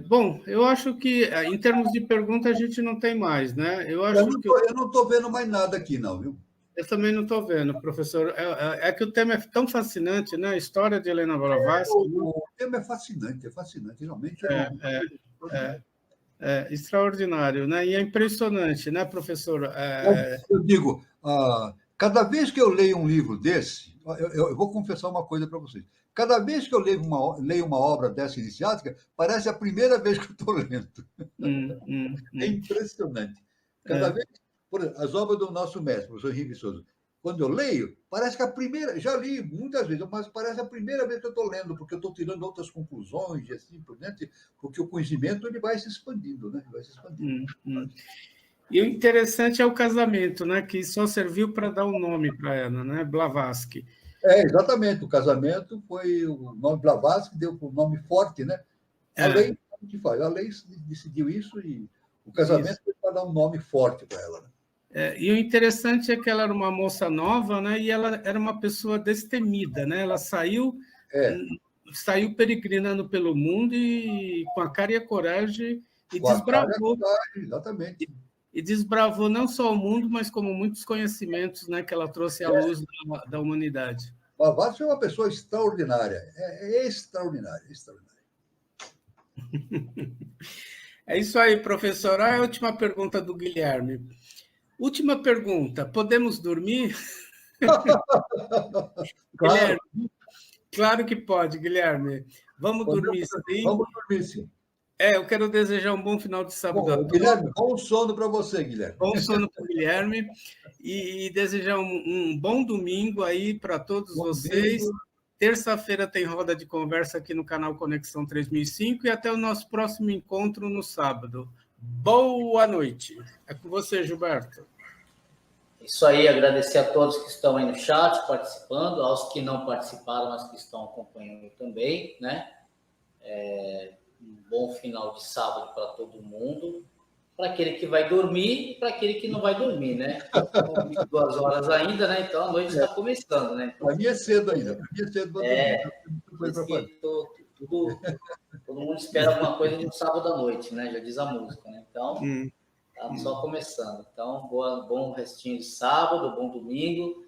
Bom, eu acho que, em termos de pergunta, a gente não tem mais, né? Eu não estou vendo mais nada aqui, não, viu? Eu também não estou vendo, professor. É que o tema é tão fascinante, né? A história de Helena Blavatsky. O tema é fascinante, realmente. É extraordinário, né? E é impressionante, né, professor? Eu digo, cada vez que eu leio um livro desse, eu vou confessar uma coisa para vocês. Cada vez que eu leio uma obra dessa iniciática, parece a primeira vez que eu estou lendo. É impressionante. Cada vez, por exemplo, as obras do nosso mestre, o professor Henrique Souza, quando eu leio, parece que a primeira, já li muitas vezes, mas parece a primeira vez que eu estou lendo, porque eu estou tirando outras conclusões e assim por diante, porque o conhecimento ele vai se expandindo, né? Vai se expandindo. E o interessante é o casamento, né? Que só serviu para dar um nome para ela, né? Blavatsky. Exatamente. O casamento foi o nome Blavatsky, deu um nome forte, né? A lei que faz, a lei decidiu isso e o casamento foi para dar um nome forte para ela, né? E o interessante é que ela era uma moça nova, né? E ela era uma pessoa destemida, né? Ela saiu peregrinando pelo mundo e com a cara e a coragem e desbravou. Exatamente. E desbravou não só o mundo, mas como muitos conhecimentos, né? Que ela trouxe à luz da humanidade. Blavatsky é uma pessoa extraordinária, extraordinária. É isso aí, professor. A última pergunta do Guilherme. Última pergunta, podemos dormir? Claro. Guilherme, claro que pode, Guilherme. Vamos dormir sim. Vamos dormir sim. Eu quero desejar um bom final de sábado a todos. Guilherme, bom sono para você, Guilherme. Bom sono para o Guilherme e desejar um bom domingo aí para todos vocês. Terça-feira tem roda de conversa aqui no canal Conexão 3005 e até o nosso próximo encontro no sábado. Boa noite. É com você, Gilberto. Isso aí, agradecer a todos que estão aí no chat, participando, aos que não participaram, mas que estão acompanhando também, né? Um bom final de sábado para todo mundo, para aquele que vai dormir e para aquele que não vai dormir, né? 2 horas ainda, né? Então a noite está começando, né? Para mim é cedo ainda, para mim é cedo para dormir. Todo mundo espera alguma coisa no sábado à noite, né? Já diz a música, né? Então, tá só começando. Então, bom restinho de sábado, bom domingo.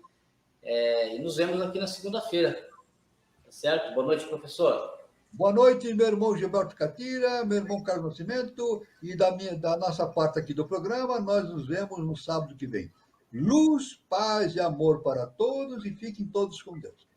E nos vemos aqui na segunda-feira. Tá certo? Boa noite, professor. Boa noite, meu irmão Gilberto Catira, meu irmão Carlos Nascimento, e da nossa parte aqui do programa, nós nos vemos no sábado que vem. Luz, paz e amor para todos e fiquem todos com Deus.